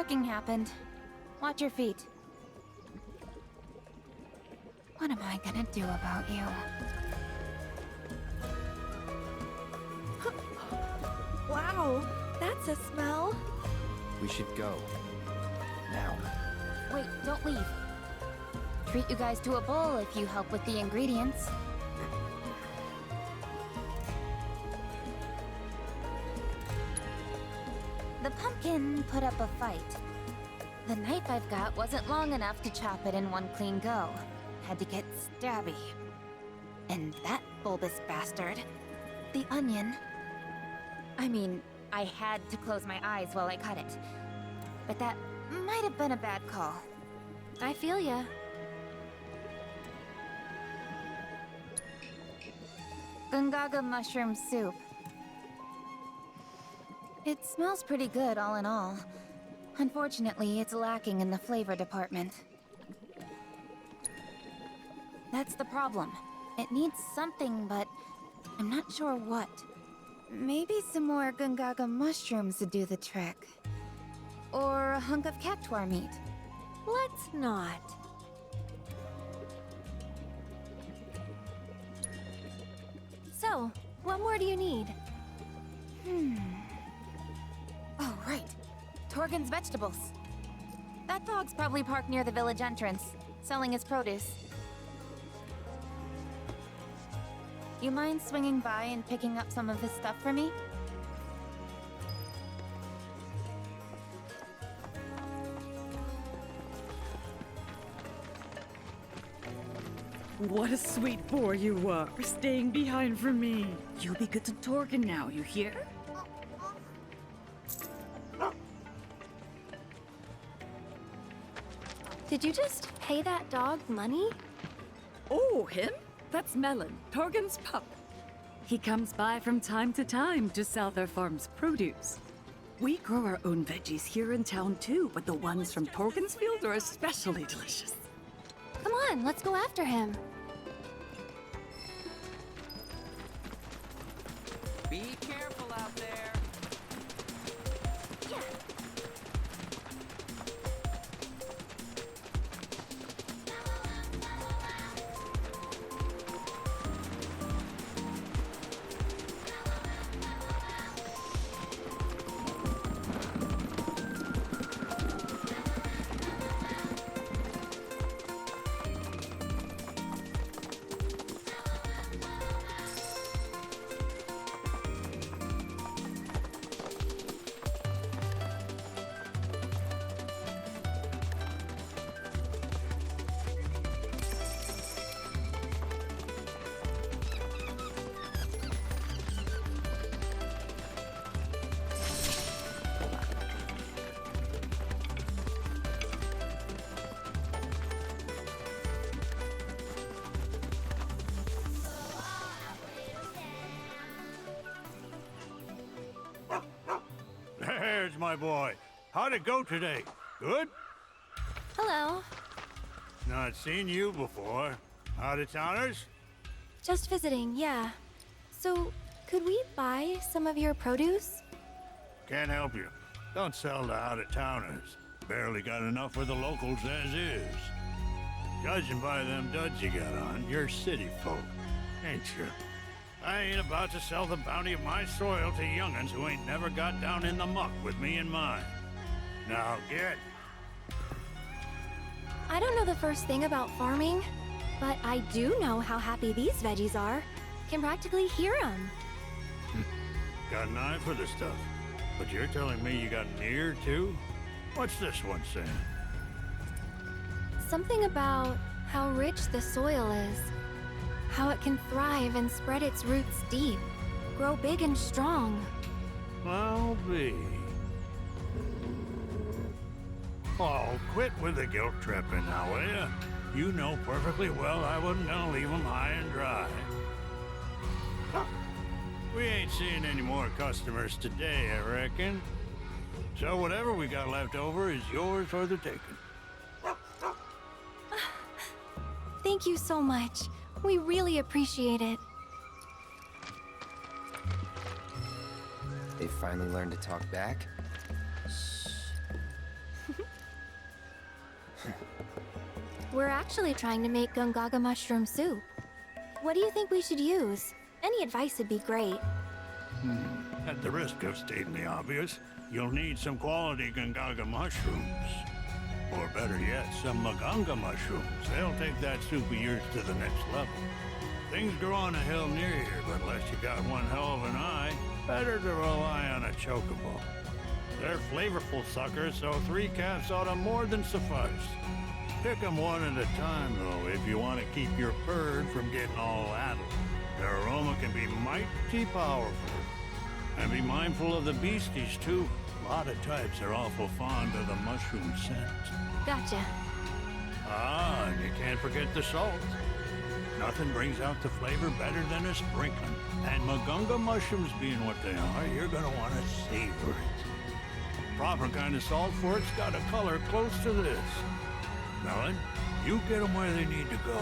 cracking happened. Watch your feet. What am I gonna do about you? Wow, that's a smell. We should go. Now. Wait, don't leave. Treat you guys to a bowl if you help with the ingredients. The pumpkin put up a fight. The knife I've got wasn't long enough to chop it in one clean go. Had to get stabby. And that bulbous bastard, the onion. I mean, I had to close my eyes while I cut it. But that might have been a bad call. I feel ya. Gungaga mushroom soup. It smells pretty good all in all. Unfortunately, it's lacking in the flavor department. That's the problem. It needs something, but I'm not sure what. Maybe some more Gungaga mushrooms would do the trick. Or a hunk of cactuar meat. Let's not. So, what more do you need? Oh, right. Torgen's vegetables. That dog's probably parked near the village entrance, selling his produce. You mind swinging by and picking up some of his stuff for me? What a sweet boy you are, staying behind for me. You'll be good to Torgen now, you hear? Did you just pay that dog money? Oh, him? That's Melon, Torgen's pup. He comes by from time to time to sell their farm's produce. We grow our own veggies here in town too, but the ones from Torgen's field are especially delicious. Come on, let's go after him. Be careful out there. There's my boy. How'd it go today? Good? Hello. Not seen you before. Out of towners? Just visiting, yeah. So, could we buy some of your produce? Can't help you. Don't sell to out of towners. Barely got enough for the locals as is. Judging by them duds you got on, you're city folk, ain't you? I ain't about to sell the bounty of my soil to young'uns who ain't never got down in the muck with me in mind. Now get. I don't know the first thing about farming, but I do know how happy these veggies are. Can practically hear them. Got an eye for the stuff. But you're telling me you got an ear, too? What's this one saying? Something about how rich the soil is. How it can thrive and spread its roots deep. Grow big and strong. I'll be. Oh, quit with the guilt tripping now, will ya? You know perfectly well I wasn't gonna leave 'em high and dry. We ain't seeing any more customers today, I reckon. So whatever we got left over is yours for the taking. Thank you so much. We really appreciate it. They finally learned to talk back? We're actually trying to make gungaga mushroom soup. What do you think we should use? Any advice would be great. At the risk of stating the obvious, you'll need some quality gungaga mushrooms. Or better yet, some maganga mushrooms. They'll take that soup of yours to the next level. Things grow on a hill near here, but unless you got one hell of an eye, better to rely on a chocobo. They're flavorful suckers, so 3 caps ought to more than suffice. Pick 'em one at a time, though, if you want to keep your bird from getting all addled. Their aroma can be mighty powerful. And be mindful of the beasties, too. A lot of types are awful fond of the mushroom scent. Gotcha. Ah, and you can't forget the salt. Nothing brings out the flavor better than a sprinkling. And magunga mushrooms being what they are, you're gonna want to savor it. Proper kind of salt for it's got a color close to this. Melon, you get them where they need to go.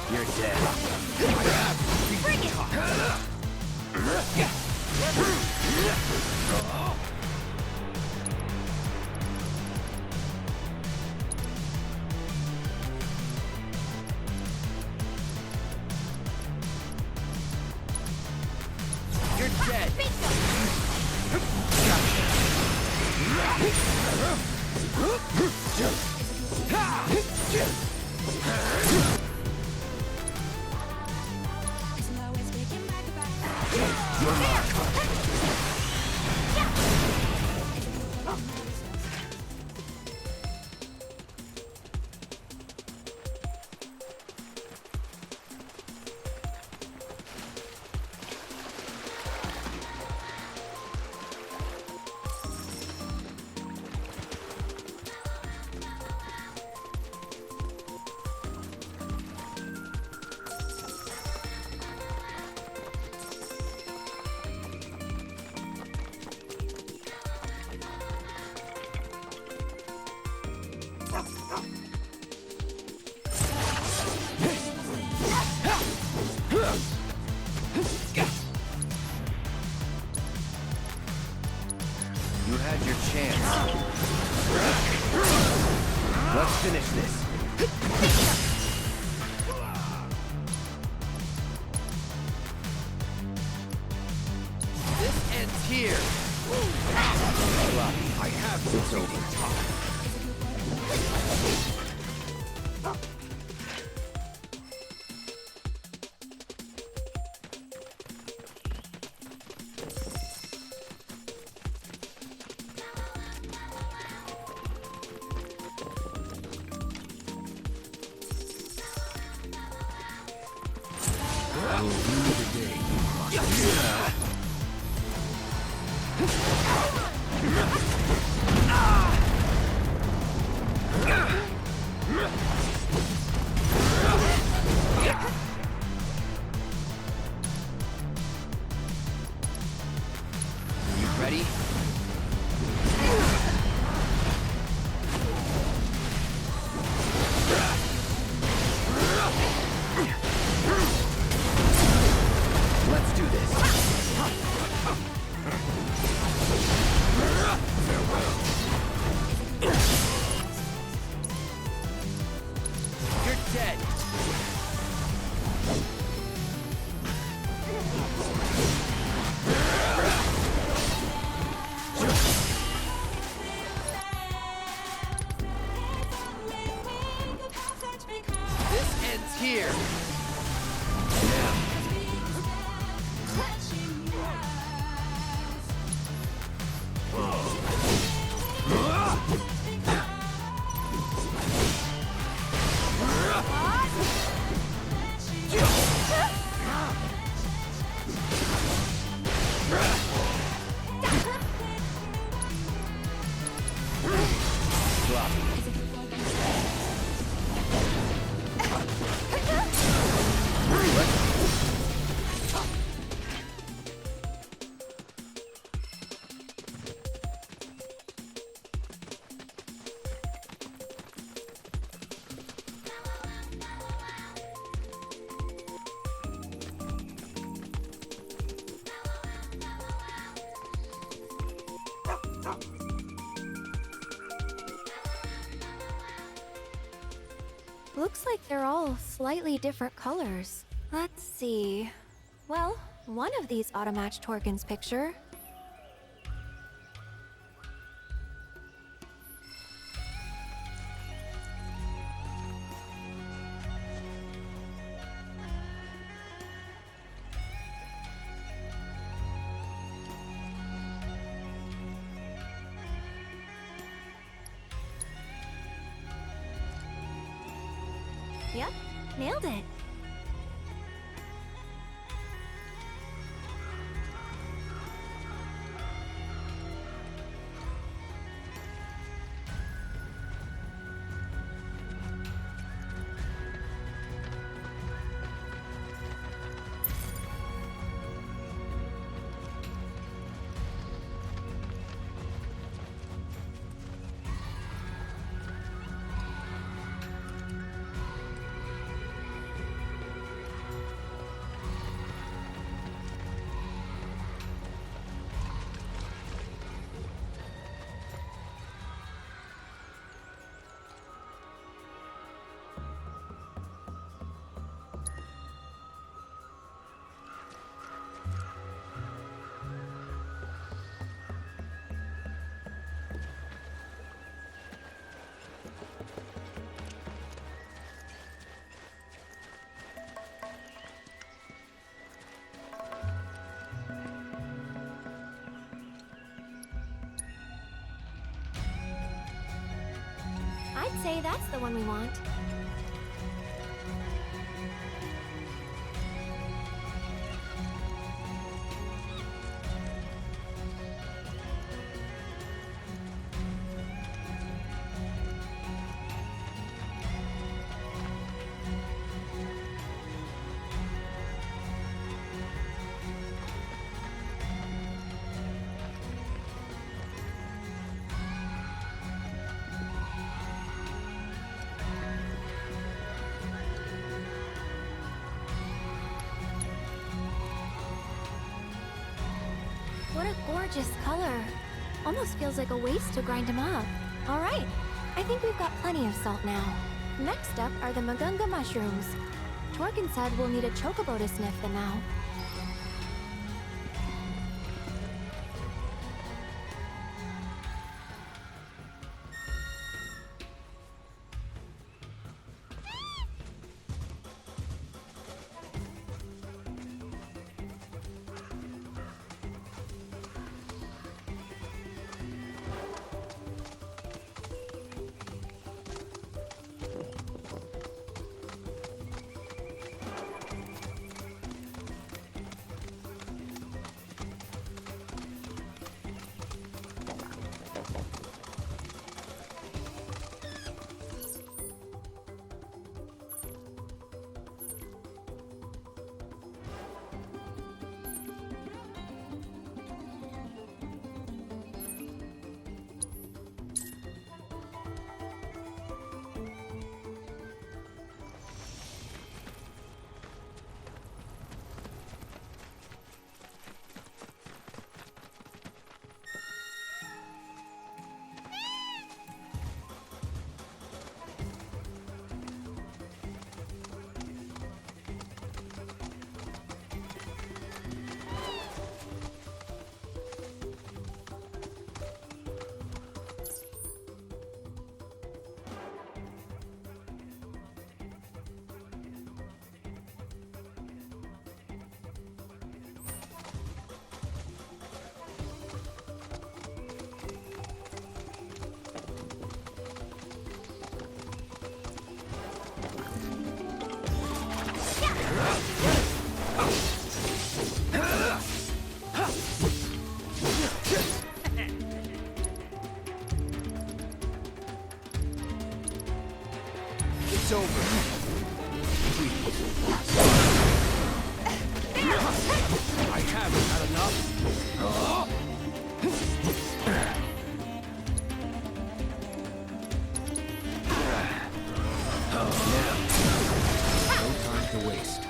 You're dead. Bring it! You're dead. You had your chance. Let's finish this. This ends here. I have this over time. I will rue the day you must. You ready? Let's do this. You're dead. This ends here. Now. Looks like they're all slightly different colors. Let's see. Well, one of these ought to match Torgen's picture. Yep, nailed it. I'd say that's the one we want. What a gorgeous color. Almost feels like a waste to grind them up. All right, I think we've got plenty of salt now. Next up are the Magunga mushrooms. Torgen said we'll need a chocobo to sniff them out. It's over. I haven't had enough. Now, no time to waste.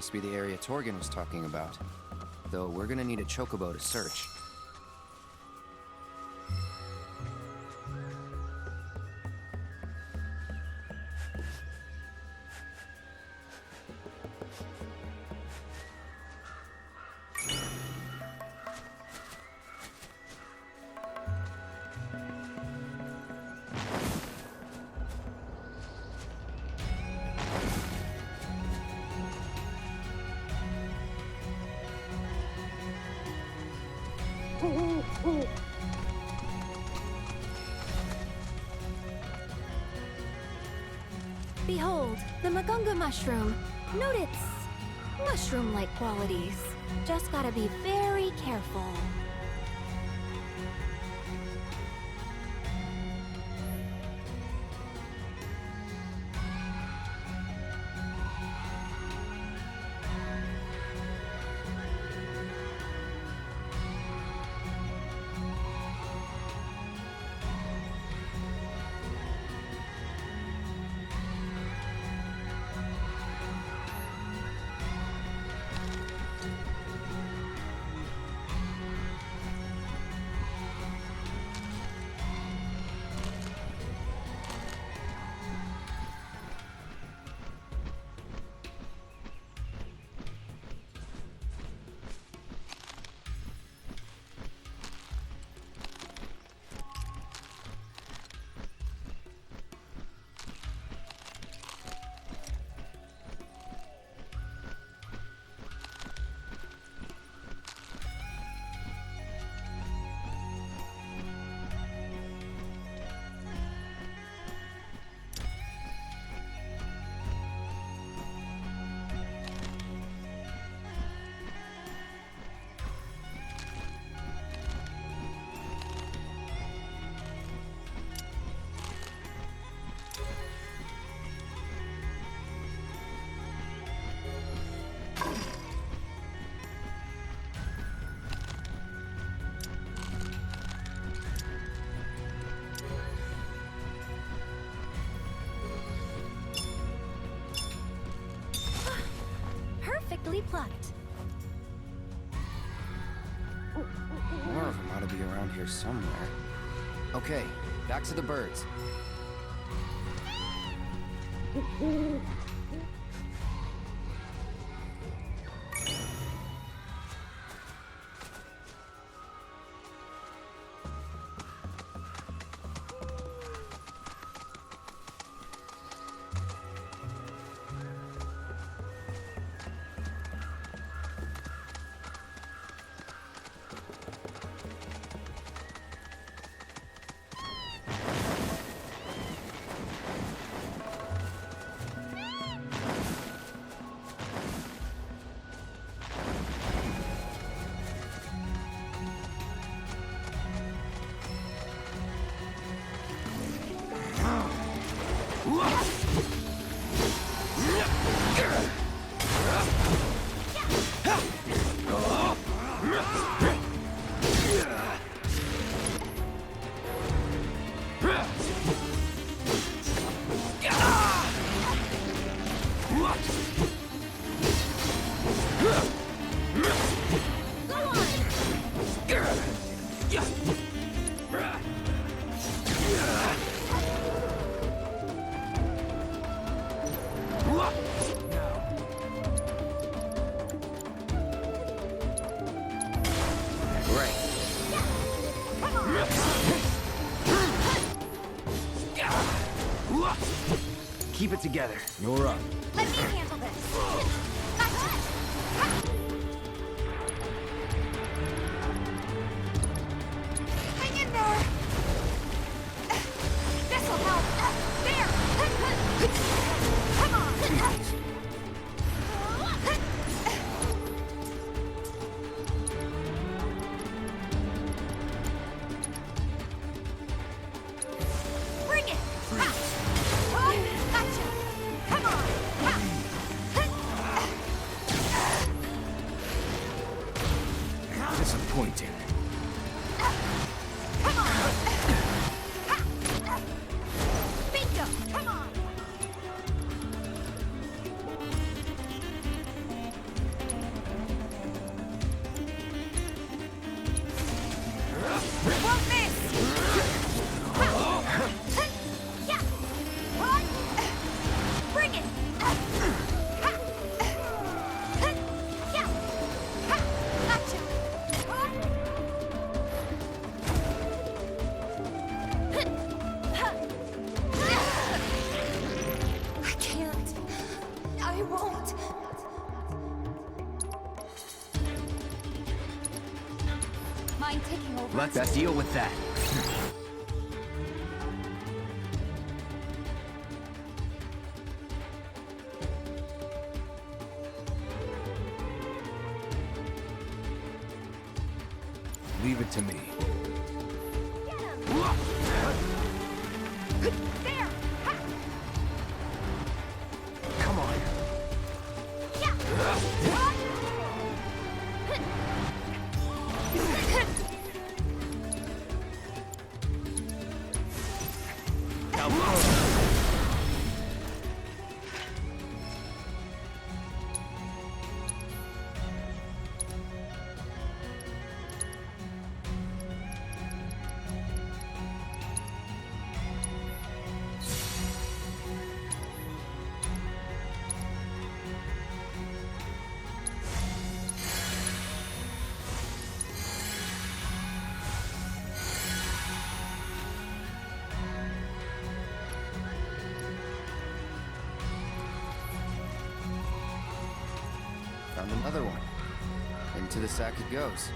Must be the area Torgen was talking about. Though we're gonna need a chocobo to search. Behold, the Magunga mushroom. Note its mushroom-like qualities. Just gotta be very careful. Perfectly plucked. More of them ought to be around here somewhere. Okay, back to the birds. Keep it together. You're up. Let me handle this. Hang in there. This'll help. There. Come on. Bring it. Gotcha. Come on. Disappointing. Come on. Bingo. Come on. Let's deal with that. Leave it to me. Come on. Found another one. Into the sack it goes.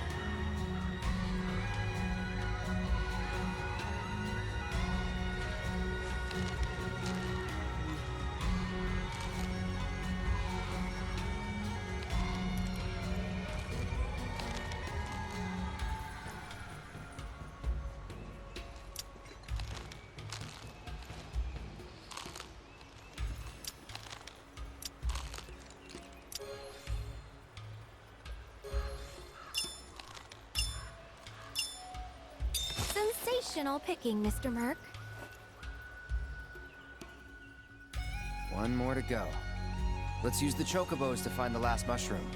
Sensational picking, Mr. Merc. One more to go. Let's use the chocobos to find the last mushroom.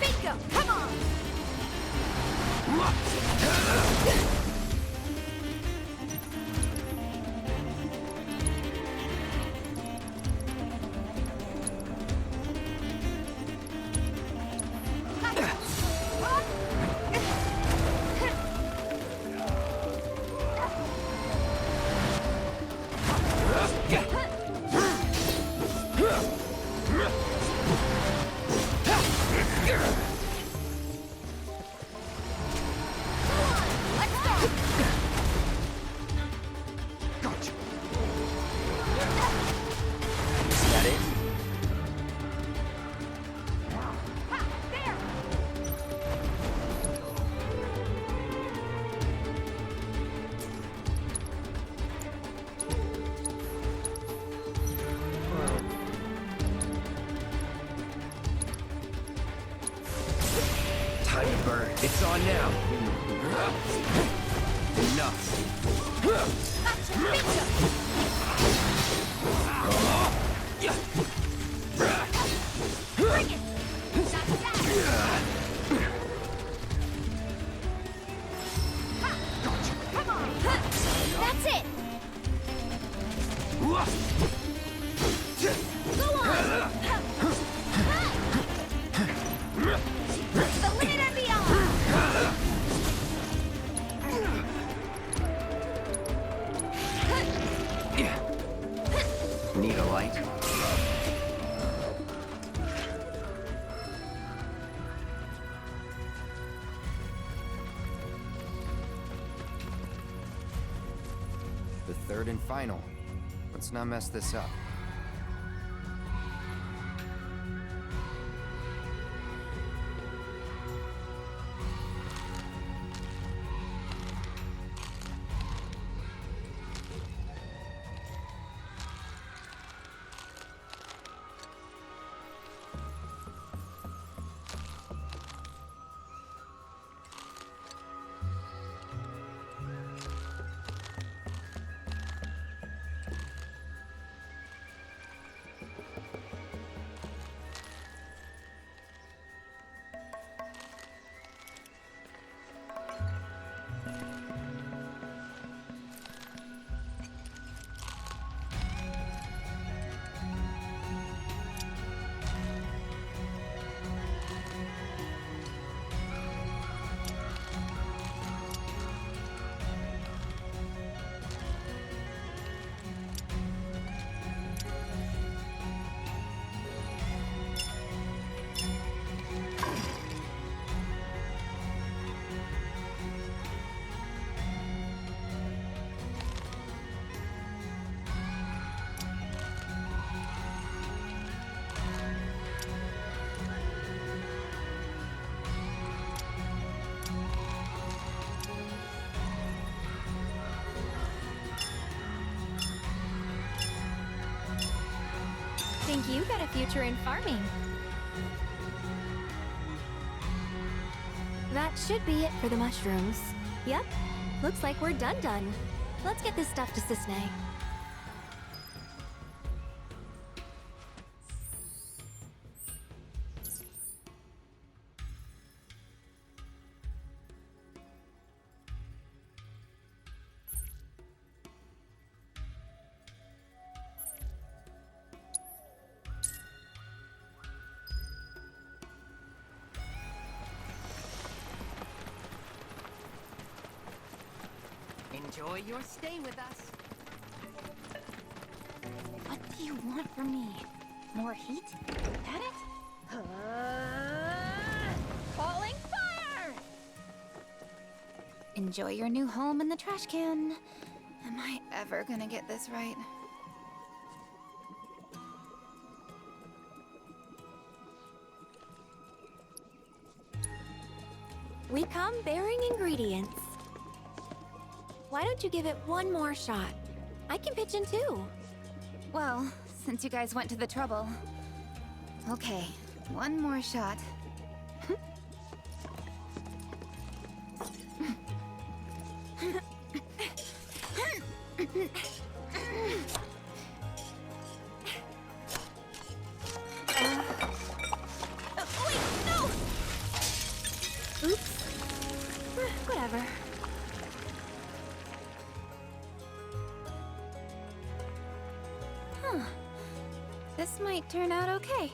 Bingo! Come on! Tiny bird, it's on now. Enough. Bring it! Come on! That's it! Go on! The limit and beyond! Need a light? The third and final. Let's not mess this up. You got a future in farming. That should be it for the mushrooms. Yep, looks like we're done. Let's get this stuff to Cisne. Enjoy your stay with us. What do you want from me? More heat? At it? Falling fire! Enjoy your new home in the trash can. Am I ever gonna get this right? We come bearing ingredients. Why don't you give it one more shot? I can pitch in too. Well, since you guys went to the trouble. Okay, one more shot. Wait, no! Oops. Whatever. Huh. This might turn out okay.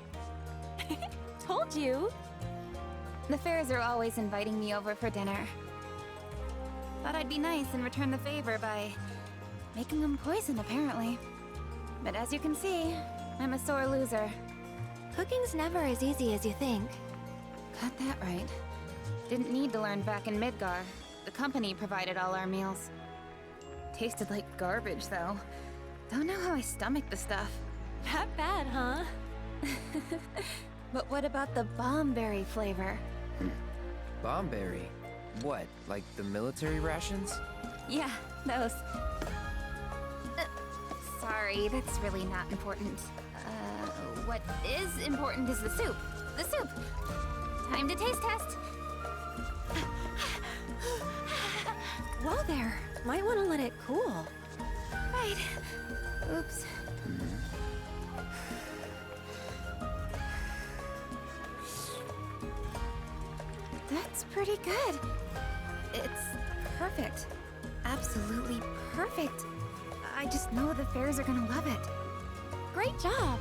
Told you. The Fairs are always inviting me over for dinner. Thought I'd be nice and return the favor by making them poison, apparently. But as you can see, I'm a sore loser. Cooking's never as easy as you think. Got that right. Didn't need to learn back in Midgar. The company provided all our meals. Tasted like garbage, though. Don't know how I stomached the stuff. That bad, huh? But what about the bombberry flavor? Bomberry? What, like the military rations? Yeah, those. Sorry, that's really not important. What is important is the soup. The soup! Time to taste test! Whoa there. Might want to let it cool. Right. Oops. That's pretty good. It's perfect. Absolutely perfect. I just know the Fairs are gonna love it. Great job.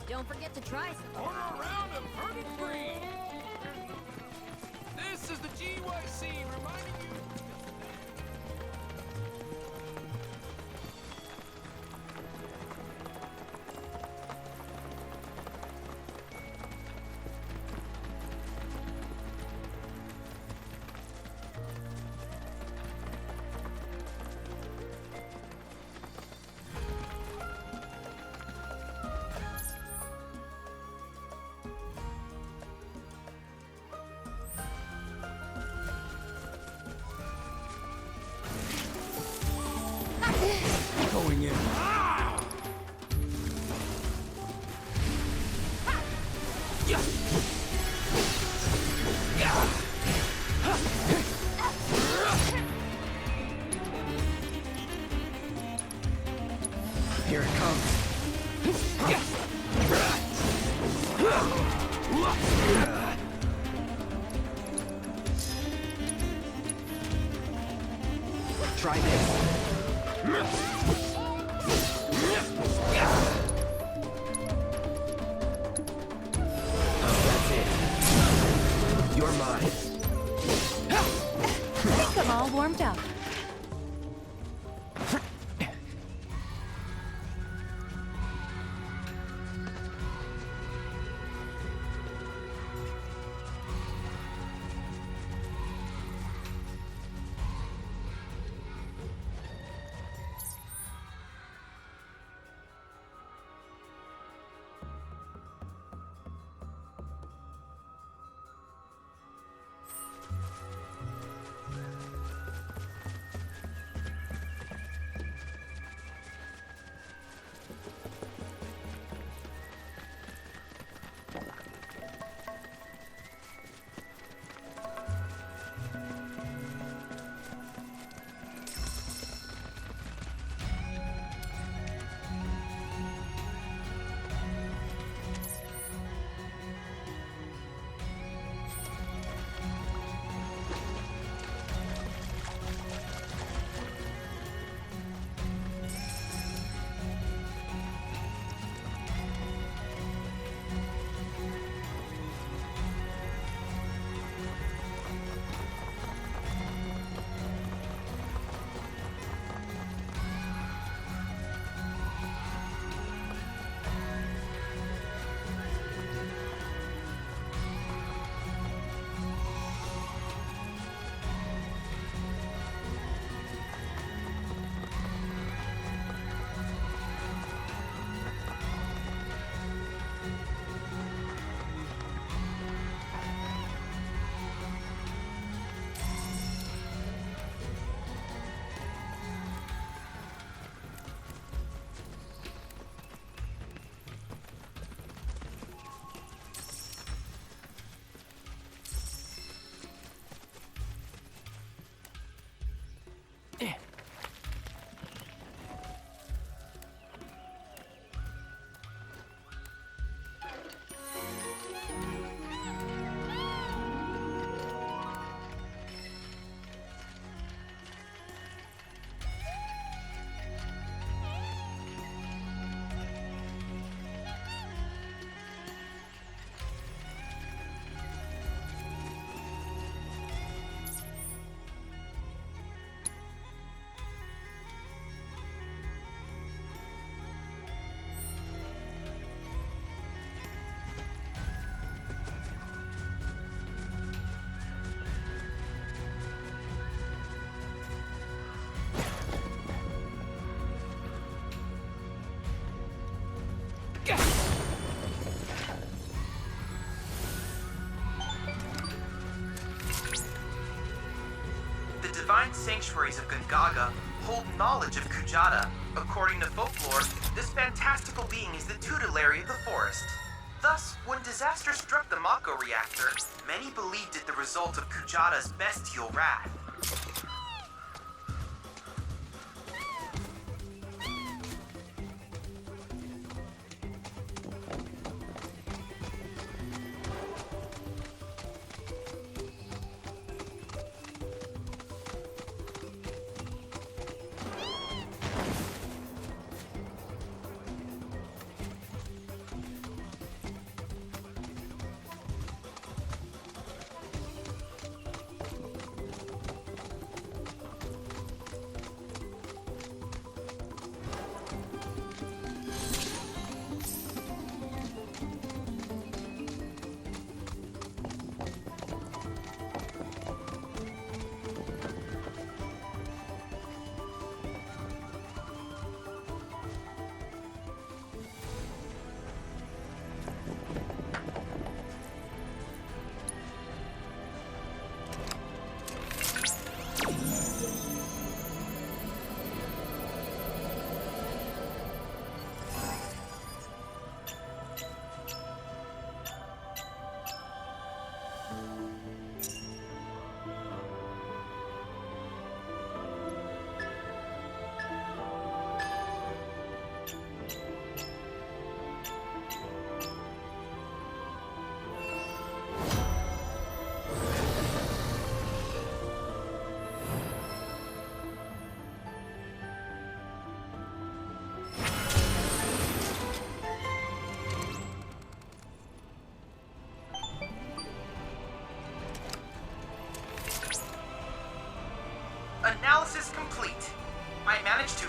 Don't forget to try some. Order a round of purgatory! This is the GYC reminding you... Here it comes. Try this. That's it. You're mine. I think I'm all warmed up. divine sanctuaries of Gungaga hold knowledge of Kujata. According to folklore, this fantastical being is the tutelary of the forest. Thus, when disaster struck the Mako reactor, many believed it the result of Kujata's bestial wrath.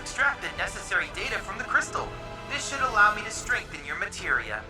extract the necessary data from the crystal. This should allow me to strengthen your materia.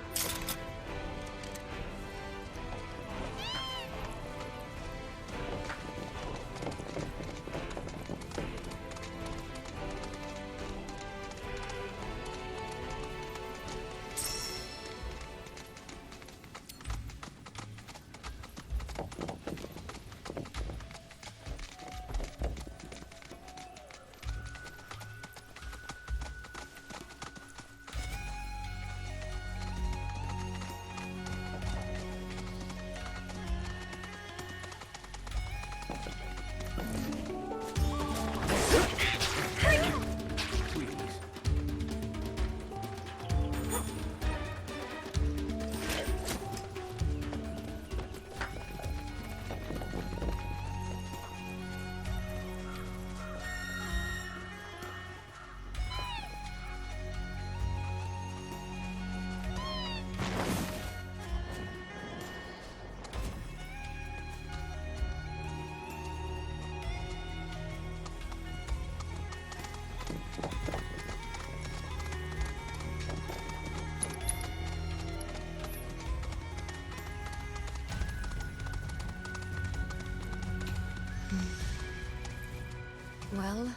Well,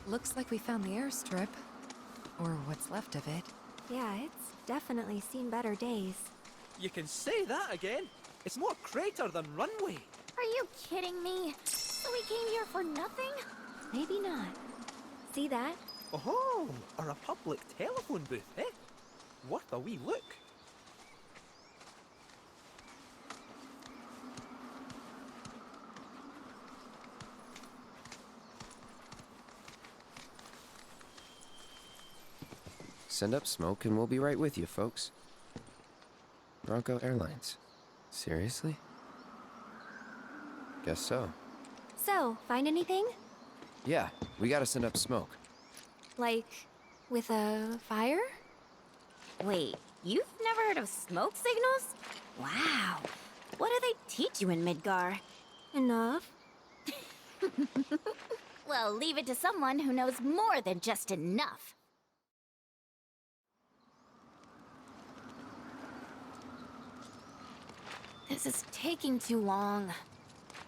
looks like we found the airstrip. Or what's left of it. Yeah, it's definitely seen better days. You can say that again. It's more crater than runway. Are you kidding me? So we came here for nothing? Maybe not. See that? Oh, or a public telephone booth, eh? Worth a wee look. Send up smoke and we'll be right with you, folks. Bronco Airlines. Seriously? Guess so. So, find anything? Yeah, we gotta send up smoke. Like, with a fire? Wait, you've never heard of smoke signals? Wow. What do they teach you in Midgar? Enough. Well, leave it to someone who knows more than just enough. This is taking too long.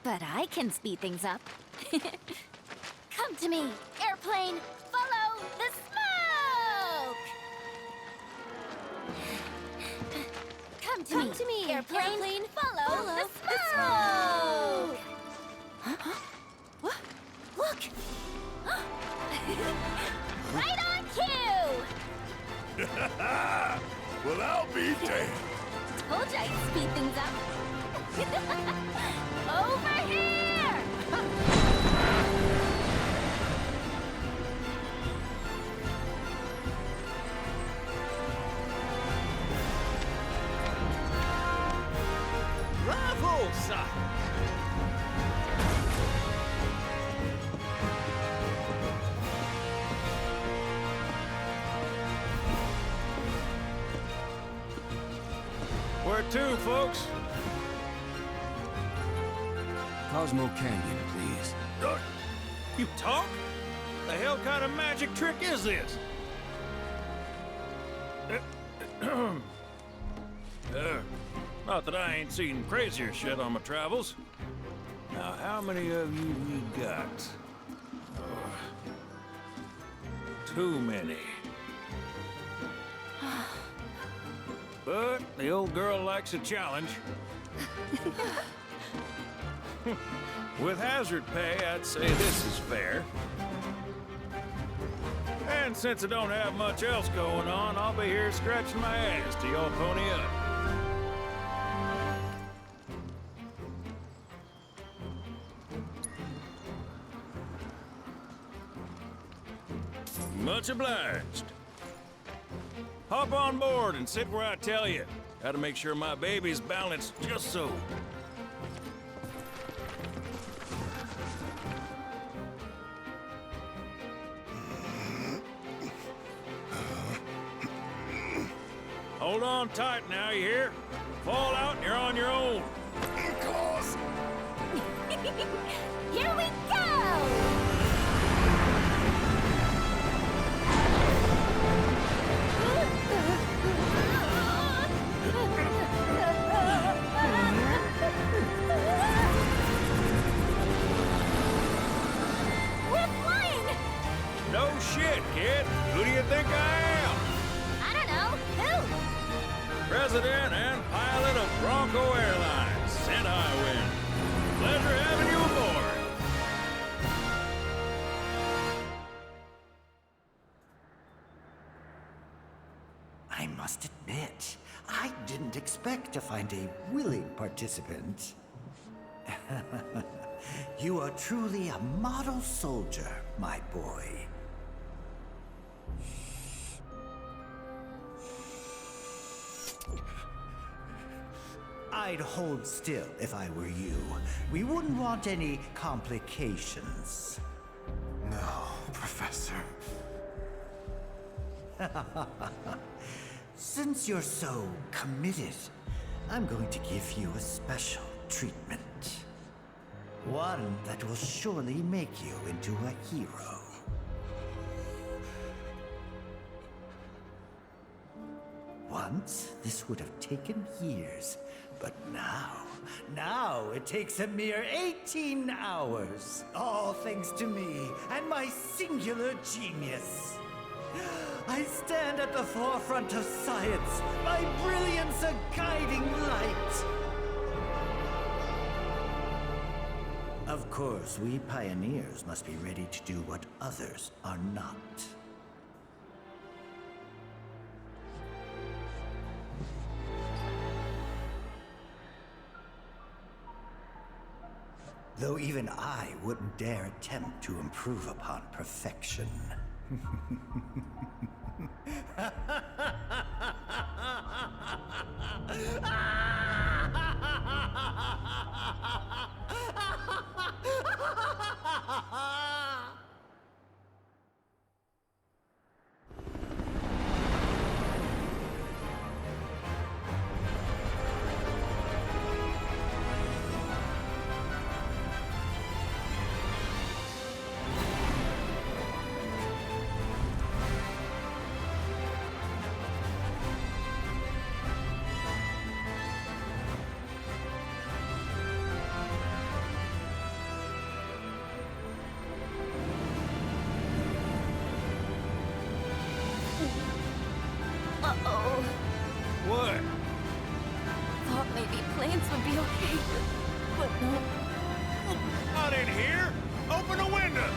But I can speed things up. Come to me, airplane! Follow the smoke! Come to me, airplane! Follow the smoke! Huh? What? Look! Right on cue! Well, I'll be damned. Told you I'd speed things up. Over here! Bravo, sir! Where to, folks? Cosmo Canyon, please. You talk? The hell kind of magic trick is this? Not that I ain't seen crazier shit on my travels. Now, how many of you we got? Too many. But the old girl likes a challenge. With hazard pay, I'd say this is fair. And since I don't have much else going on, I'll be here scratching my ass till y'all pony up. Much obliged. Hop on board and sit where I tell you. Gotta make sure my baby's balanced just so. Hold on tight now, you hear? Fall out and you're on your own. Here we go! President and pilot of Bronco Airlines, St. Highwind. Pleasure having you aboard. I must admit, I didn't expect to find a willing participant. You are truly a model soldier, my boy. I'd hold still if I were you. We wouldn't want any complications. No, Professor. Since you're so committed, I'm going to give you a special treatment. One that will surely make you into a hero. Once, this would have taken years, but now it takes a mere 18 hours. All thanks to me and my singular genius. I stand at the forefront of science, my brilliance a guiding light. Of course, we pioneers must be ready to do what others are not. Though even I wouldn't dare attempt to improve upon perfection. Uh-oh. What? Thought maybe planes would be okay, but no. Not in here! Open the window!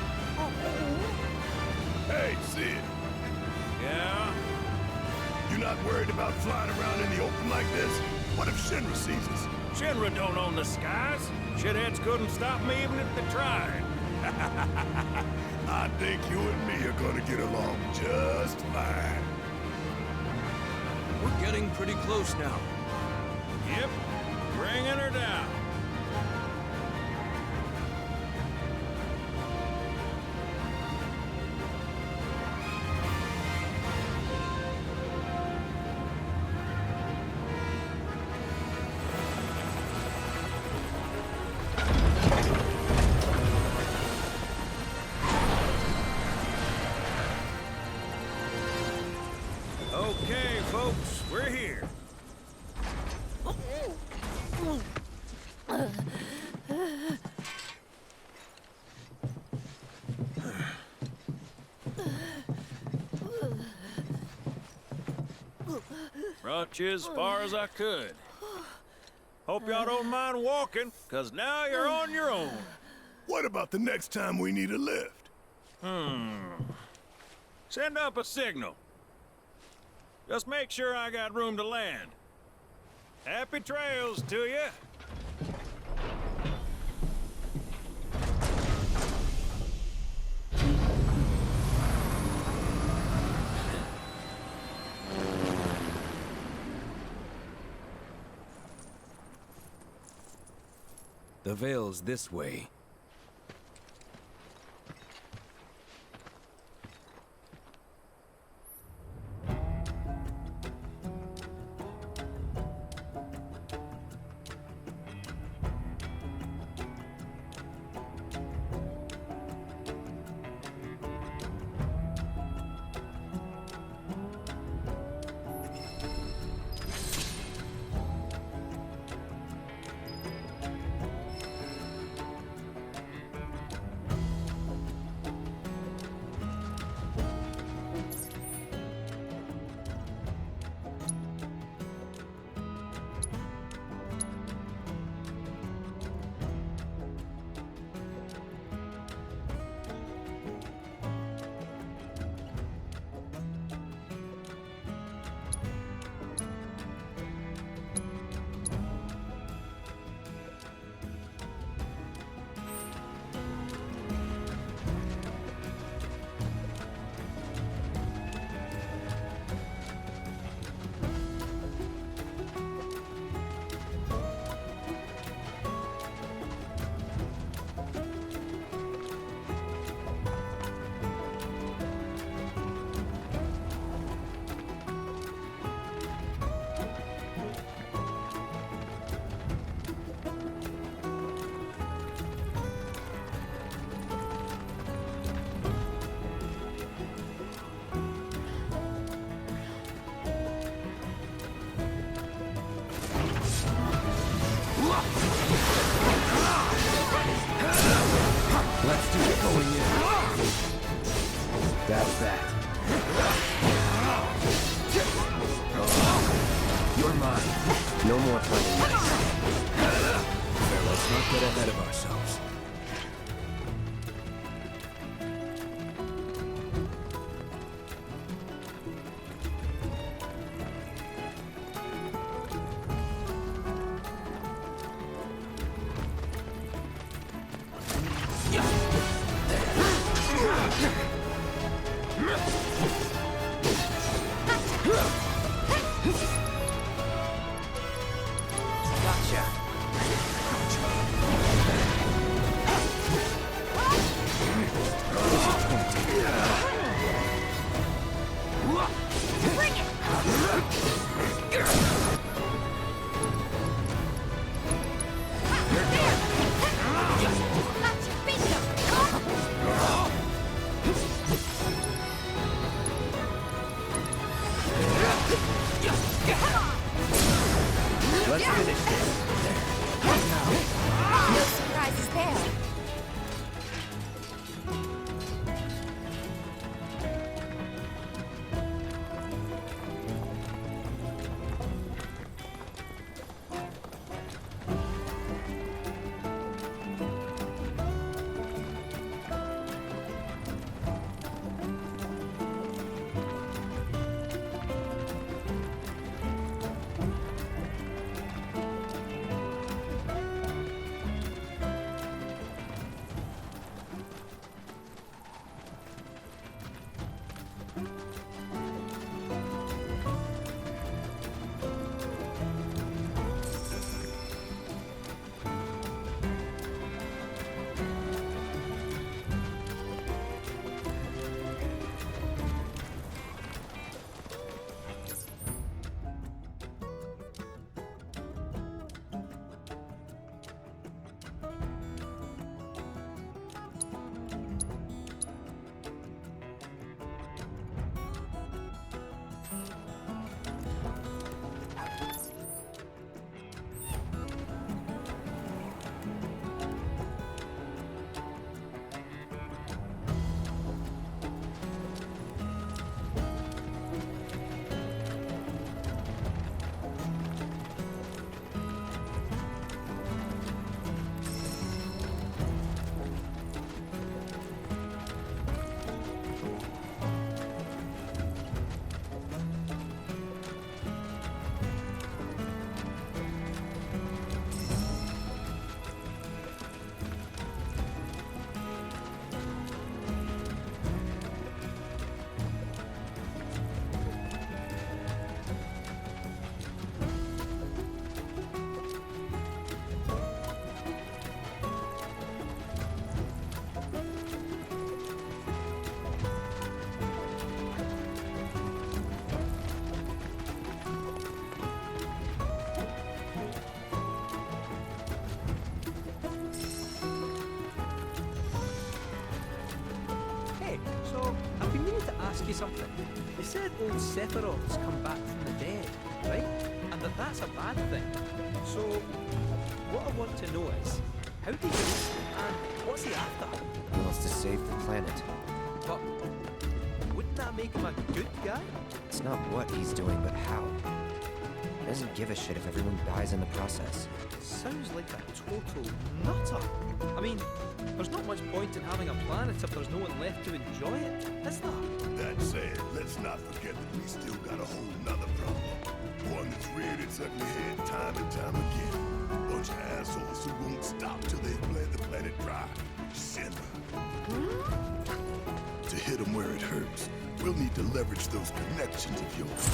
Hey, Sid. Yeah? You not worried about flying around in the open like this? What if Shinra sees us? Shinra don't own the skies. Shitheads couldn't stop me even if they tried. I think you and me are gonna get along just fine. We're getting pretty close now. Yep. Bringing her down. Okay, folks, we're here. Brought you as far as I could. Hope y'all don't mind walking, 'cause now you're on your own. What about the next time we need a lift? Send up a signal. Just make sure I got room to land. Happy trails to you. The Veil's this way. No more playing nice. Let's not get ahead of ourselves. Let's finish this. No surprises there. ask you something. They said old Sephiroth's come back from the dead, right? And that's a bad thing. So, what I want to know is, how did he do it, and what's he after? He wants to save the planet. But wouldn't that make him a good guy? It's not what he's doing, but how. He doesn't give a shit if everyone dies in the process. Sounds like a total nutter. I mean, there's not much point in having a planet if there's no one left to enjoy it, is there? That said, let's not forget that we still got a whole nother problem. One that's reared its ugly head time and time again. Bunch of assholes who won't stop till they've bled the planet dry. Shinra. To hit them where it hurts, we'll need to leverage those connections of yours.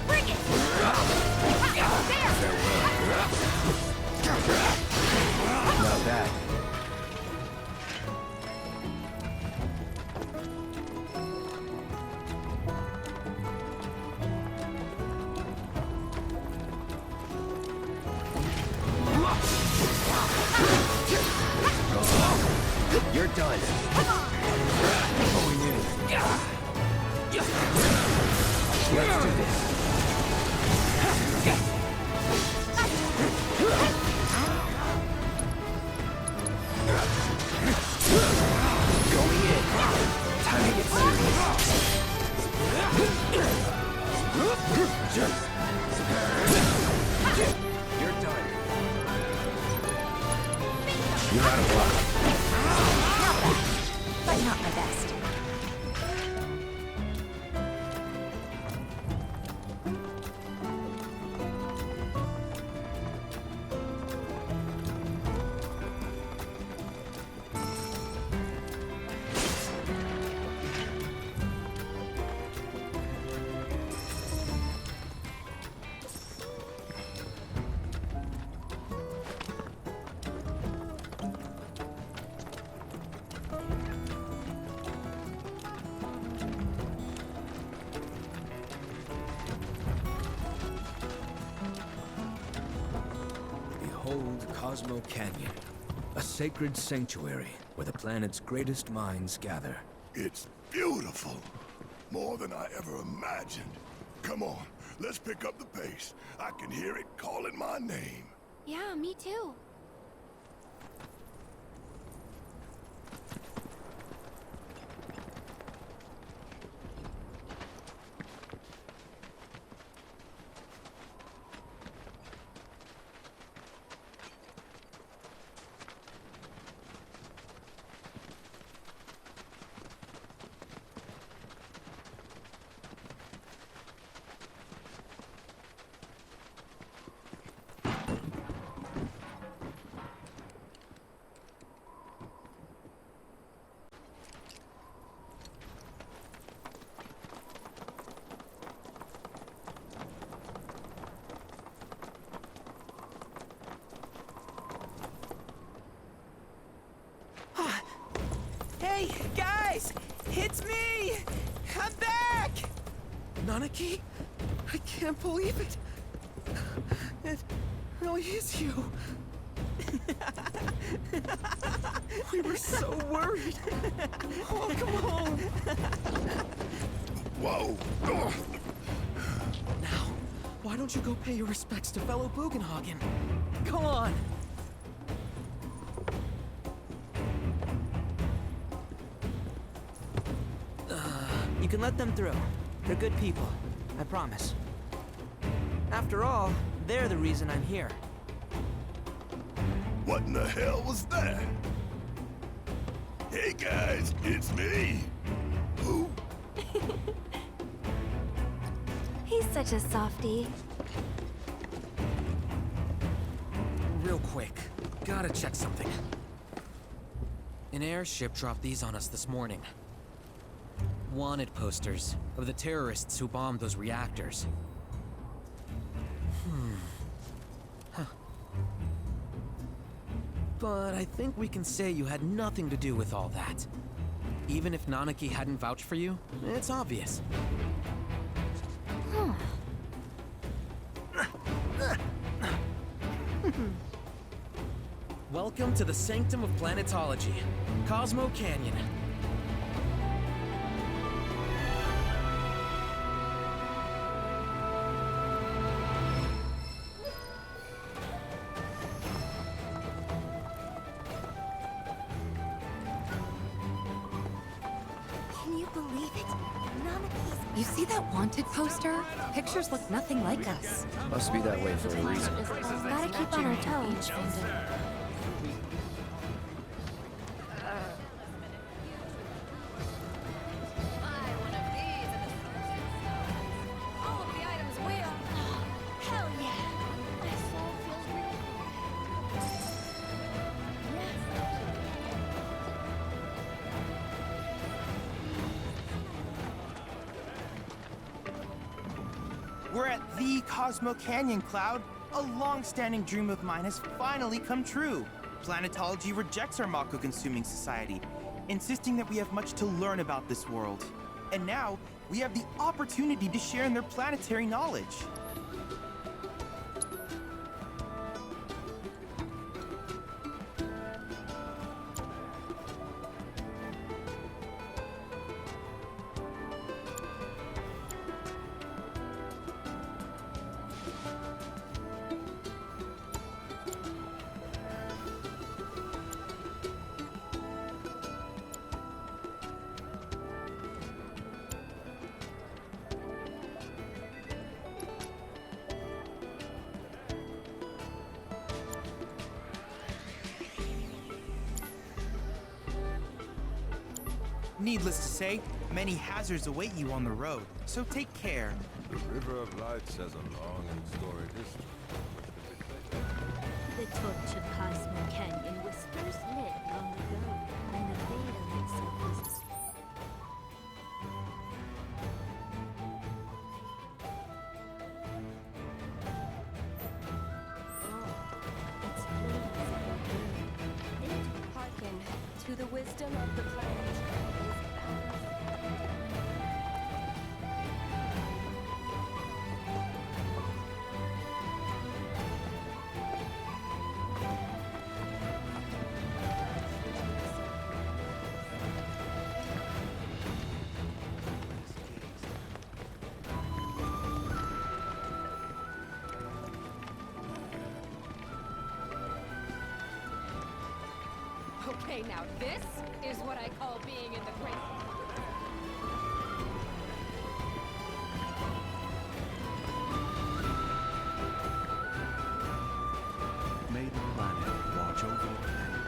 Bring it! Not bad. You're done. Going in. Let's do this. You're out of luck. Not bad, but not my best. Behold Cosmo Canyon, a sacred sanctuary where the planet's greatest minds gather. It's beautiful. More than I ever imagined. Come on, let's pick up the pace. I can hear it calling my name. Yeah, me too. Hey, guys! It's me! I'm back! Nanaki? I can't believe it! It really is you! We were so worried! Welcome home! Whoa! Ugh. Now, why don't you go pay your respects to fellow Bugenhagen? Go on! You can let them through. They're good people. I promise. After all, they're the reason I'm here. What in the hell was that? Hey guys, it's me. Who? He's such a softie. Real quick, gotta check something. An airship dropped these on us this morning. Wanted posters of the terrorists who bombed those reactors. Huh. But I think we can say you had nothing to do with all that. Even if Nanaki hadn't vouched for you, it's obvious. Welcome to the sanctum of planetology, Cosmo Canyon. Can you believe it? Nanaki's... You see that wanted poster? Pictures look nothing like us. Must be that way for a reason. Gotta keep on our toes. We're at the Cosmo Canyon, Cloud. A long-standing dream of mine has finally come true. Planetology rejects our Mako-consuming society, insisting that we have much to learn about this world. And now, we have the opportunity to share in their planetary knowledge. Needless to say, many hazards await you on the road, so take care. The River of Lights has a long and storied history. The torch of Cosmo Canyon was first lit long ago, when the VII itself was... Hearken to the wisdom of the planet. Okay, now this is what I call being in the great... May the planet watch over the planet.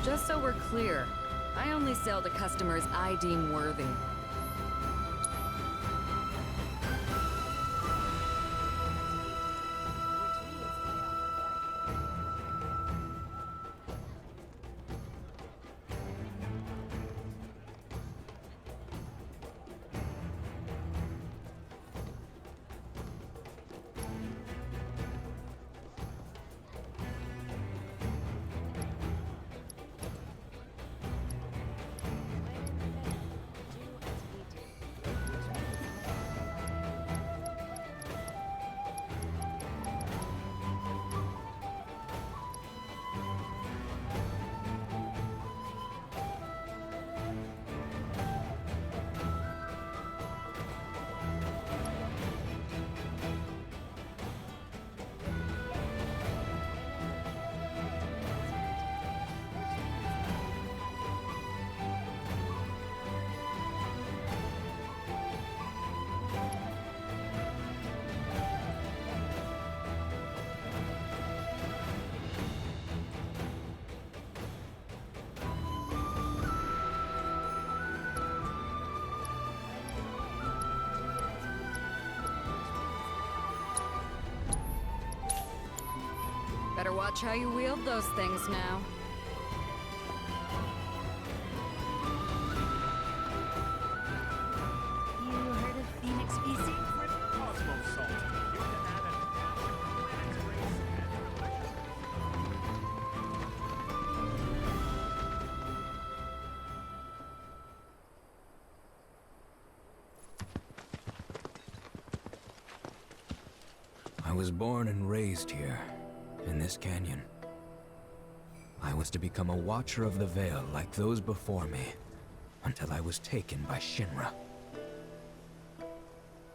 Just so we're clear, I only sell to customers I deem worthy. Better watch how you wield those things now. You heard of Phoenix VII? With Cosmo Salt, you can add an planet's race I was born and raised here, in this canyon. I was to become a watcher of the Veil like those before me, until I was taken by Shinra.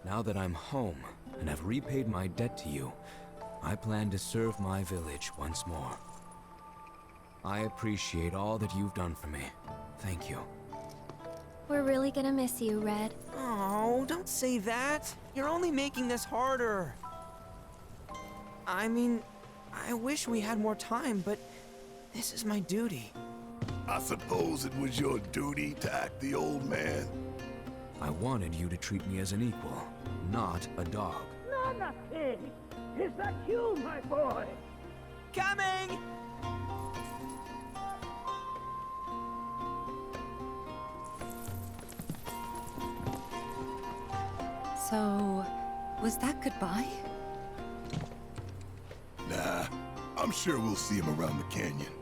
Now that I'm home and have repaid my debt to you, I plan to serve my village once more. I appreciate all that you've done for me. Thank you. We're really gonna miss you, Red. Oh, don't say that. You're only making this harder. I mean, I wish we had more time, but this is my duty. I suppose it was your duty to act the old man. I wanted you to treat me as an equal, not a dog. No, nothing. Is that you, my boy? Coming! So, was that goodbye? Nah, I'm sure we'll see him around the canyon.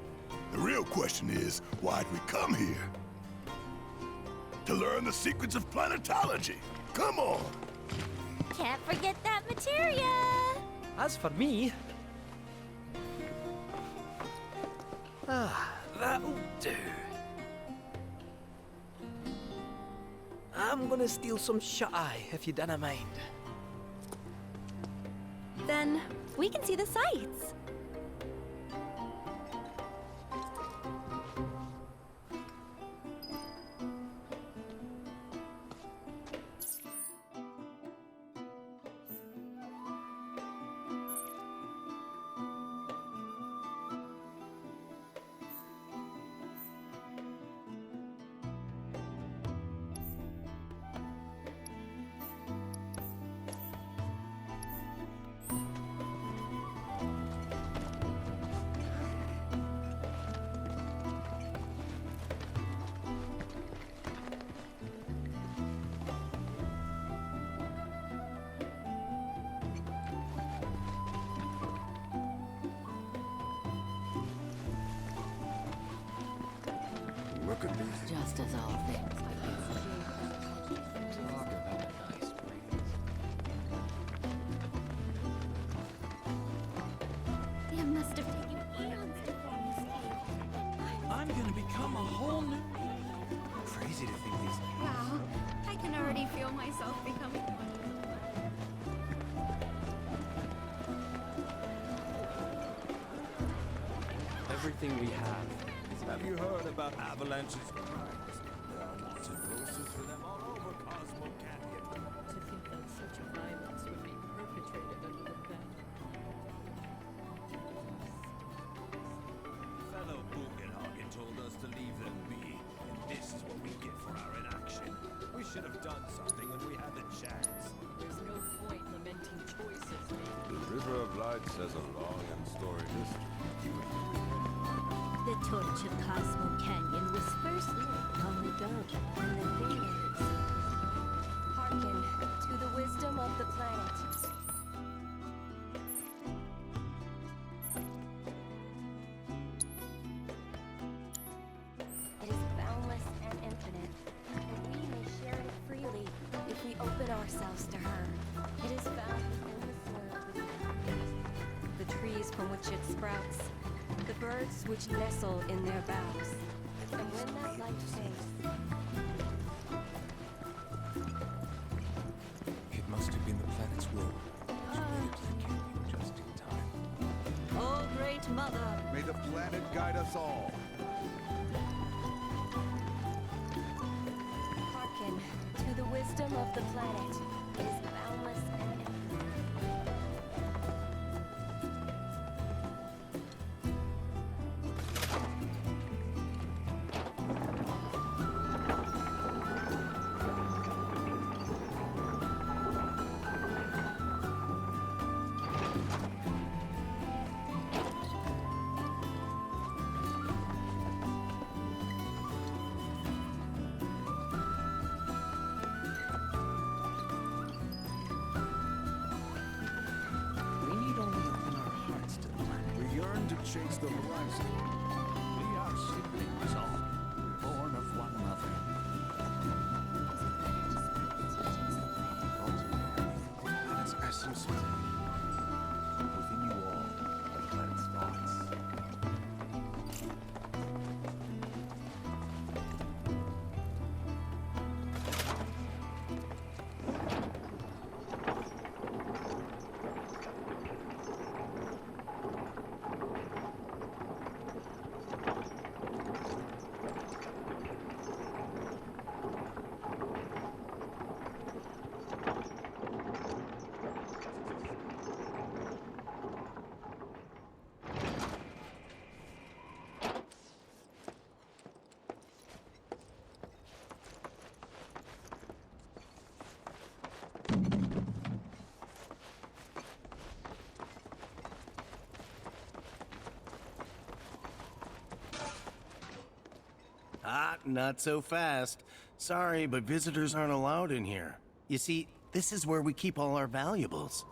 The real question is, why'd we come here? To learn the secrets of planetology. Come on! Can't forget that materia! As for me... that'll do. I'm gonna steal some shut-eye, if you don't mind. Then we can see the sights. Look at these. Just as all things Talk about a nice breeze. It must have taken eons to form this cave. I'm gonna become a whole new... Crazy to think these... Wow, I can already feel myself becoming one. Everything we have is Have you heard about avalanches? There are lots of places for them all over Cosmo Canyon. To think that such violence would be perpetrated under the bed. Fellow Bugenhagen told us to leave them be, and this is what we get for our inaction. We should have done something when we had the chance. There's no point lamenting choices made. The River of Light says a long and storied history. The torch of Cosmo Canyon was first lit long ago when the Veils. Hearken to the wisdom of the planet. It is boundless and infinite, and we may share it freely if we open ourselves to her. It is found within the soil of the earth, the trees from which it sprouts, the birds which nestle in their boughs. And when that light fades, It must have been the planet's will. She made it to the canyon just in time. Oh, great mother! May the planet guide us all. hearken to the wisdom of the planet. It is boundless and infinite. We need only open our hearts to the planet. We yearn to chase the horizon. We are siblings all, born of one mother. Its essence within you all, the planet's thoughts. Ah, not so fast. Sorry, but visitors aren't allowed in here. You see, this is where we keep all our valuables.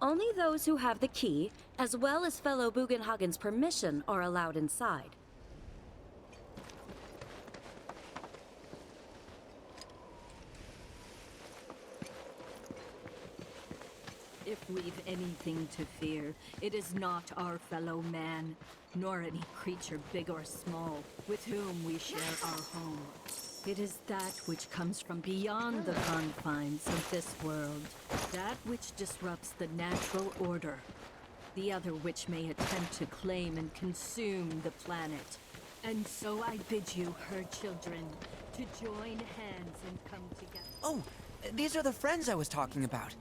Only those who have the key, as well as fellow Bugenhagen's permission, are allowed inside. If we've anything to fear, it is not our fellow man, nor any creature big or small, with whom we share our home. It is that which comes from beyond the confines of this world, that which disrupts the natural order, the other which may attempt to claim and consume the planet. And so I bid you, her children, to join hands and come together. Oh, these are the friends I was talking about.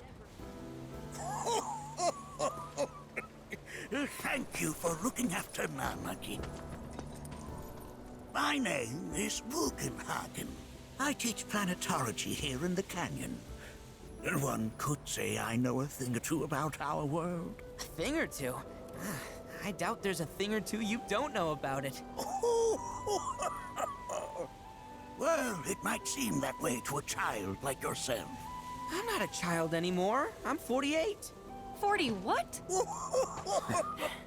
Thank you for looking after Nanaki. My name is Bugenhagen. I teach planetology here in the canyon. One could say I know a thing or two about our world. A thing or two? I doubt there's a thing or two you don't know about it. Well, it might seem that way to a child like yourself. I'm not a child anymore. I'm 48. 40 what?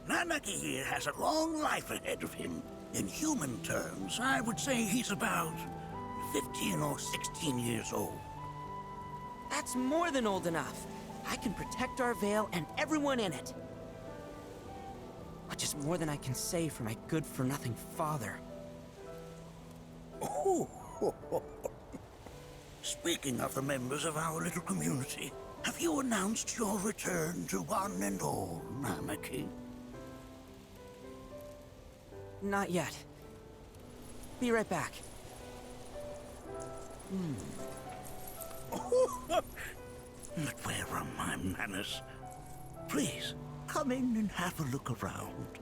Nanaki here has a long life ahead of him. In human terms, I would say he's about 15 or 16 years old. That's more than old enough. I can protect our Vale and everyone in it. Which is more than I can say for my good-for-nothing father. Speaking of the members of our little community, have you announced your return to one and all, Nanaki? Not yet. Be right back. But where are my manners? Please, come in and have a look around.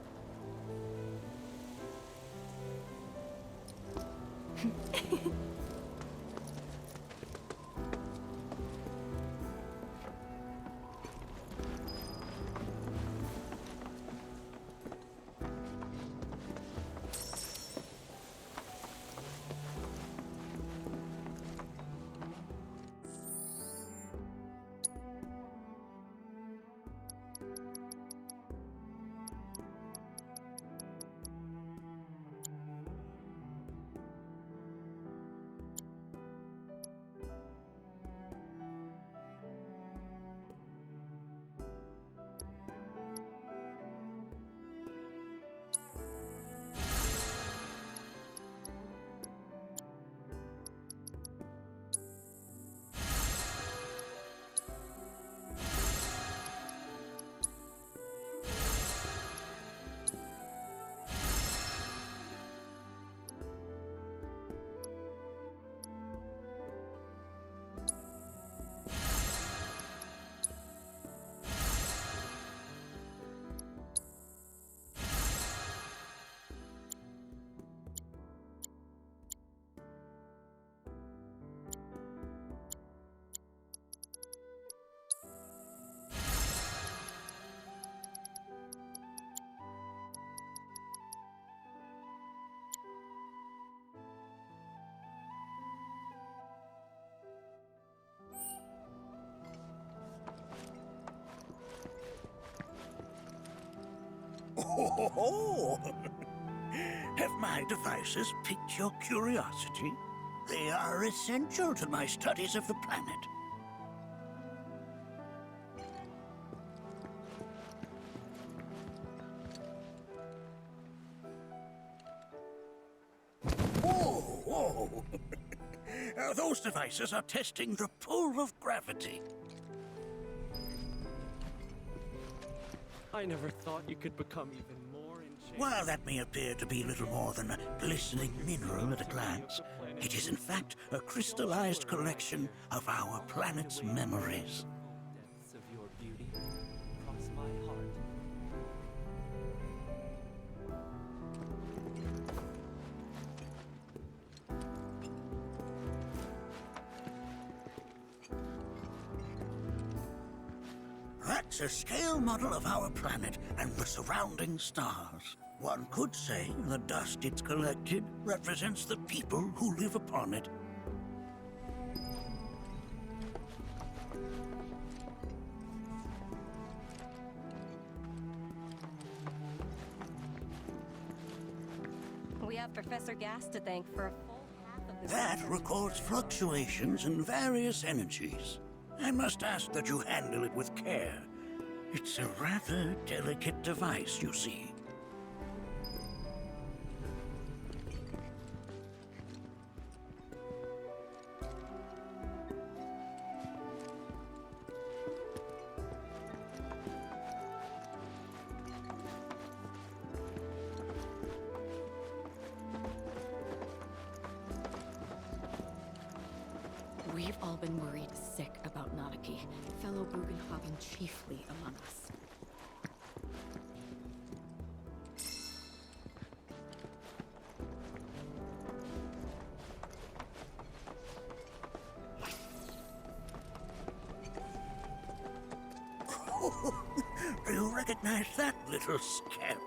Have my devices piqued your curiosity? They are essential to my studies of the planet. Whoa! Those devices are testing the pull of gravity. I never thought you could become even more enchanted. While that may appear to be little more than a glistening mineral at a glance, it is in fact a crystallized collection of our planet's memories. Depths of your beauty cross my heart. That's a scale model of our planet and the surrounding stars. One could say the dust it's collected represents the people who live upon it. We have Professor Gas to thank for a full half of the... That records fluctuations in various energies. I must ask that you handle it with care. It's a rather delicate device, you see. We've all been worried sick about Nanaki, fellow Bugenhagen chiefly among us. recognize that little scamp.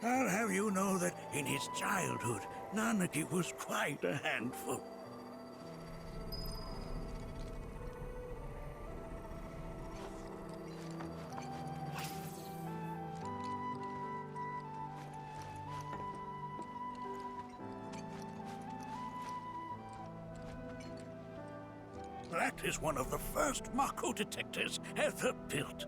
I'll have you know that in his childhood, Nanaki was quite a handful. That is one of the first Mako detectors ever built.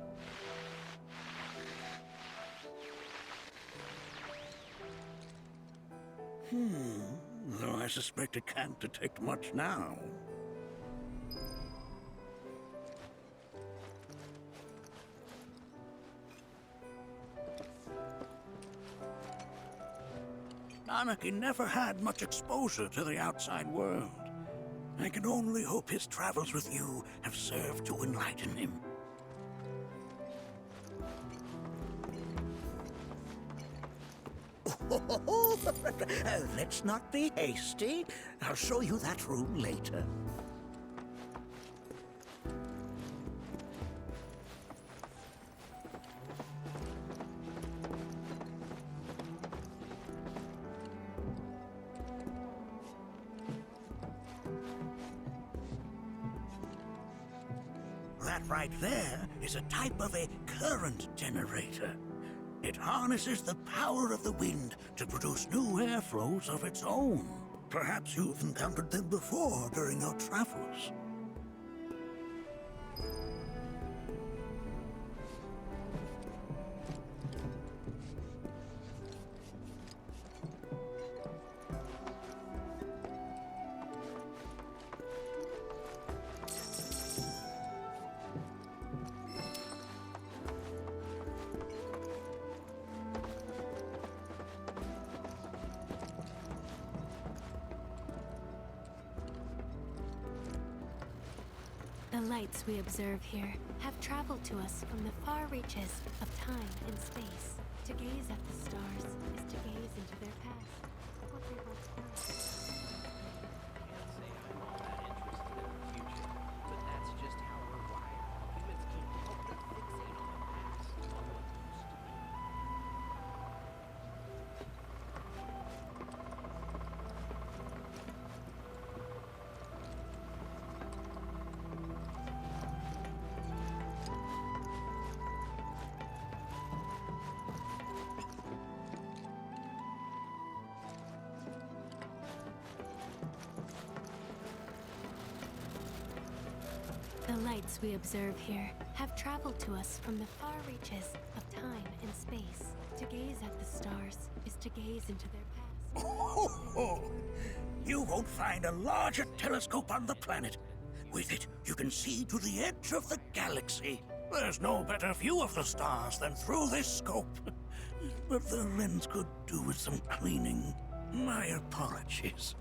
Though I suspect it can't detect much now. Nanaki never had much exposure to the outside world. I can only hope his travels with you have served to enlighten him. Let's not be hasty. I'll show you that room later. That right there is a type of a current generator. It harnesses the power of the wind to produce new airflows of its own. Perhaps you've encountered them before during your travels. The lights we observe here have traveled to us from the far reaches of time and space. To gaze at the stars is to gaze into their past, what they once were. The lights we observe here have traveled to us from the far reaches of time and space. To gaze at the stars is to gaze into their past. You won't find a larger telescope on the planet. With it, you can see to the edge of the galaxy. There's no better view of the stars than through this scope. But the lens could do with some cleaning. My apologies.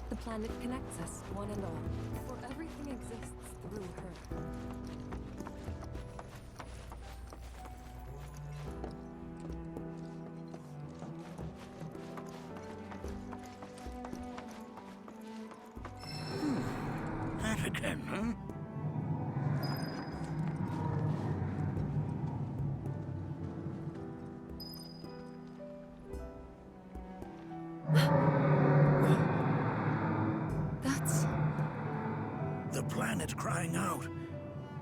The planet connects us, one and all, for everything exists through her. That again, huh? The planet crying out.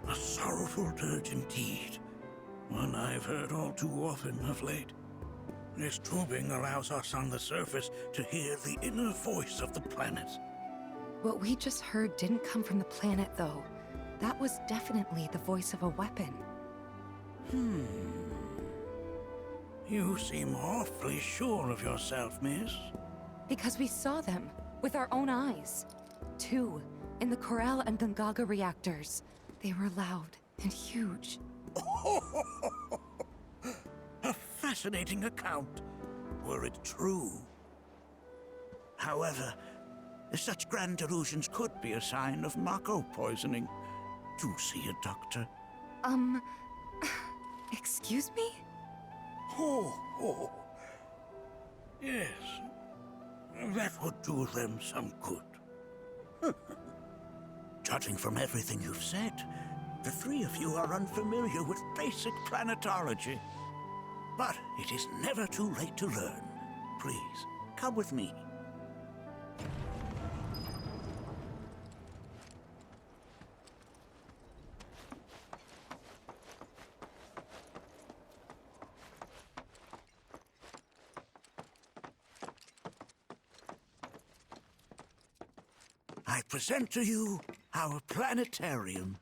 A sorrowful dirge indeed. One I've heard all too often of late. This tubing allows us on the surface to hear the inner voice of the planet. What we just heard didn't come from the planet, though. That was definitely the voice of a weapon. You seem awfully sure of yourself, miss. Because we saw them with our own eyes. 2 in the Corral and Gungaga reactors. They were loud and huge. A fascinating account, were it true. However, such grand delusions could be a sign of Mako poisoning. Do see a doctor. Excuse me? Yes, that would do them some good. Judging from everything you've said, the three of you are unfamiliar with basic planetology. But it is never too late to learn. Please, come with me. I present to you our planetarium.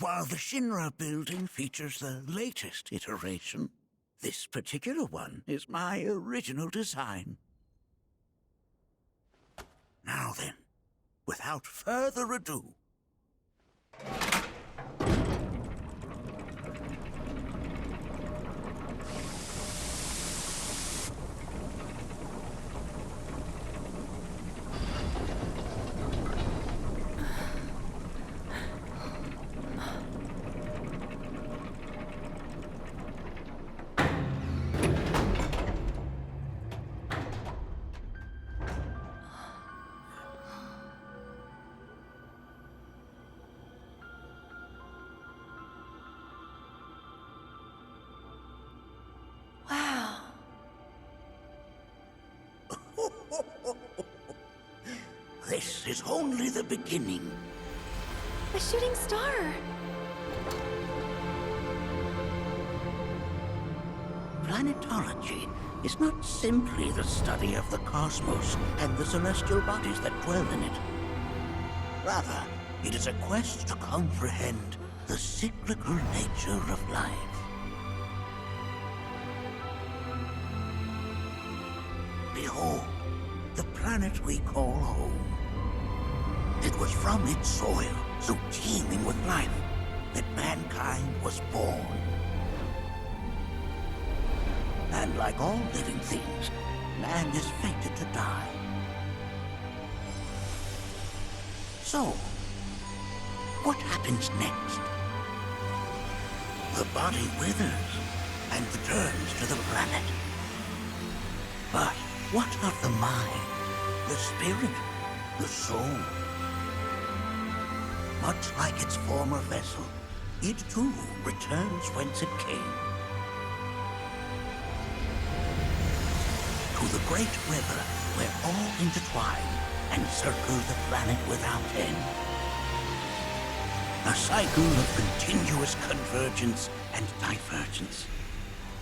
While the Shinra building features the latest iteration, this particular one is my original design. Now then, without further ado, Wow. this is only the beginning. A shooting star! Planetology is not simply the study of the cosmos and the celestial bodies that dwell in it. Rather, it is a quest to comprehend the cyclical nature of life. Behold, the planet we call home. It was from its soil, so teeming with life, that mankind was born. And like all living things, man is fated to die. So, what happens next? The body withers and returns to the planet. But what of the mind, the spirit, the soul? Much like its former vessel, it too returns whence it came. To the great river where all intertwine and circle the planet without end. A cycle of continuous convergence and divergence.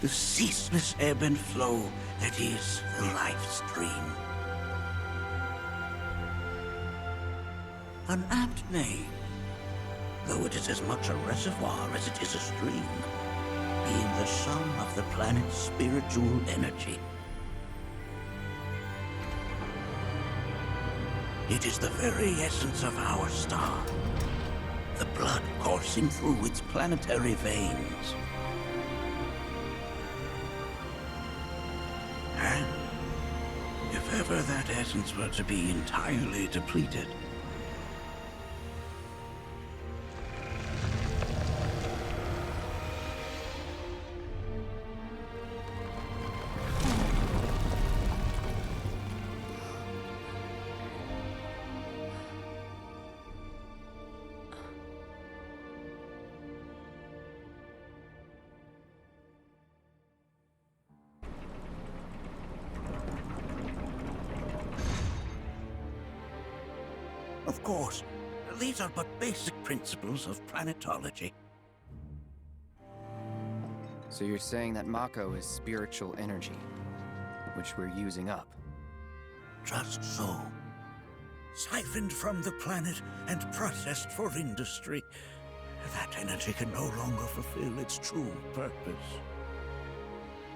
The ceaseless ebb and flow that is the life stream. An apt name, though it is as much a reservoir as it is a stream, being the sum of the planet's spiritual energy. It is the very essence of our star, the blood coursing through its planetary veins. And if ever that essence were to be entirely depleted, of course, these are but basic principles of planetology. So you're saying that Mako is spiritual energy, which we're using up? Just so. Siphoned from the planet and processed for industry, that energy can no longer fulfill its true purpose.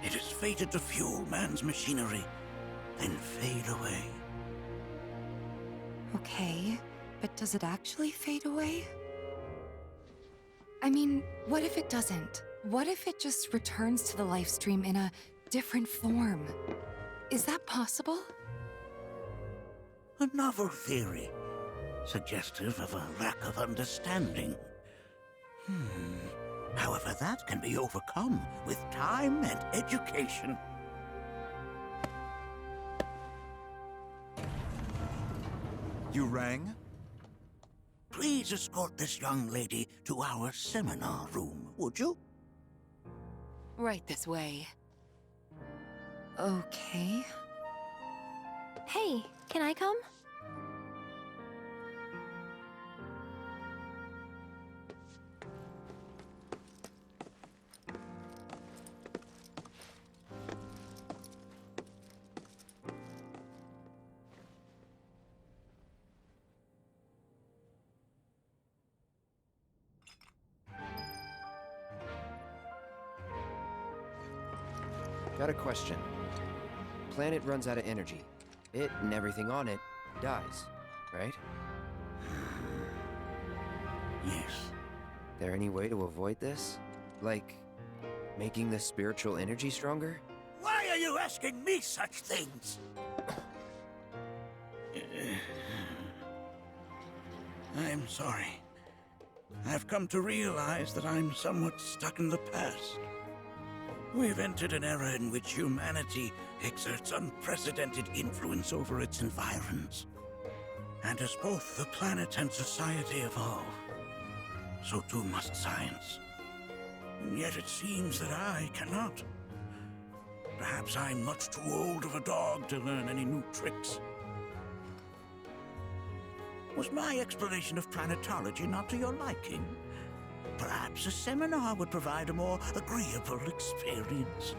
It is fated to fuel man's machinery, then fade away. Okay, but does it actually fade away? I mean, what if it doesn't? What if it just returns to the life stream in a different form? Is that possible? A novel theory, suggestive of a lack of understanding. However, that can be overcome with time and education. You rang? Please escort this young lady to our seminar room, would you? Right this way. Okay. Hey, can I come? Got a question. Planet runs out of energy. It and everything on it dies, right? Yes. There any way to avoid this? Like, making the spiritual energy stronger? Why are you asking me such things? I'm sorry. I've come to realize that I'm somewhat stuck in the past. We've entered an era in which humanity exerts unprecedented influence over its environs. And as both the planet and society evolve, so too must science. And yet it seems that I cannot. Perhaps I'm much too old of a dog to learn any new tricks. Was my explanation of planetology not to your liking? Perhaps a seminar would provide a more agreeable experience.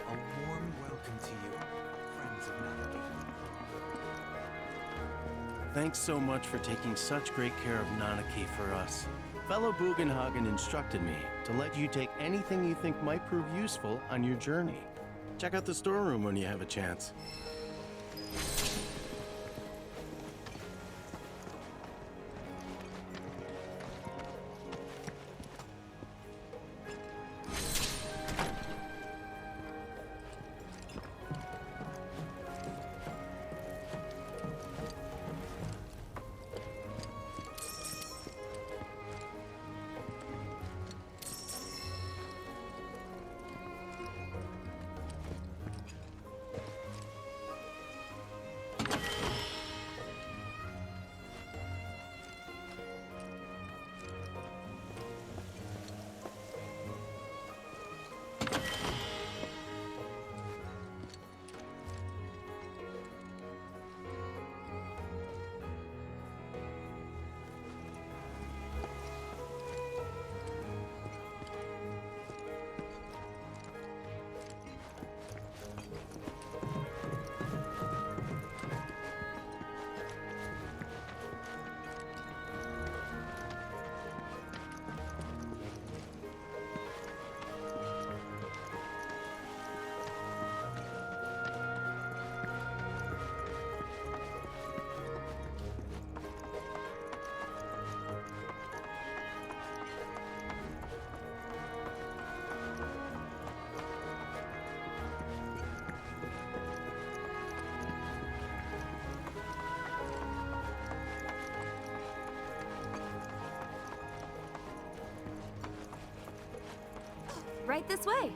A warm welcome to you, friends of Nanaki. Thanks so much for taking such great care of Nanaki for us. Fellow Bugenhagen instructed me to let you take anything you think might prove useful on your journey. Check out the storeroom when you have a chance. Right this way.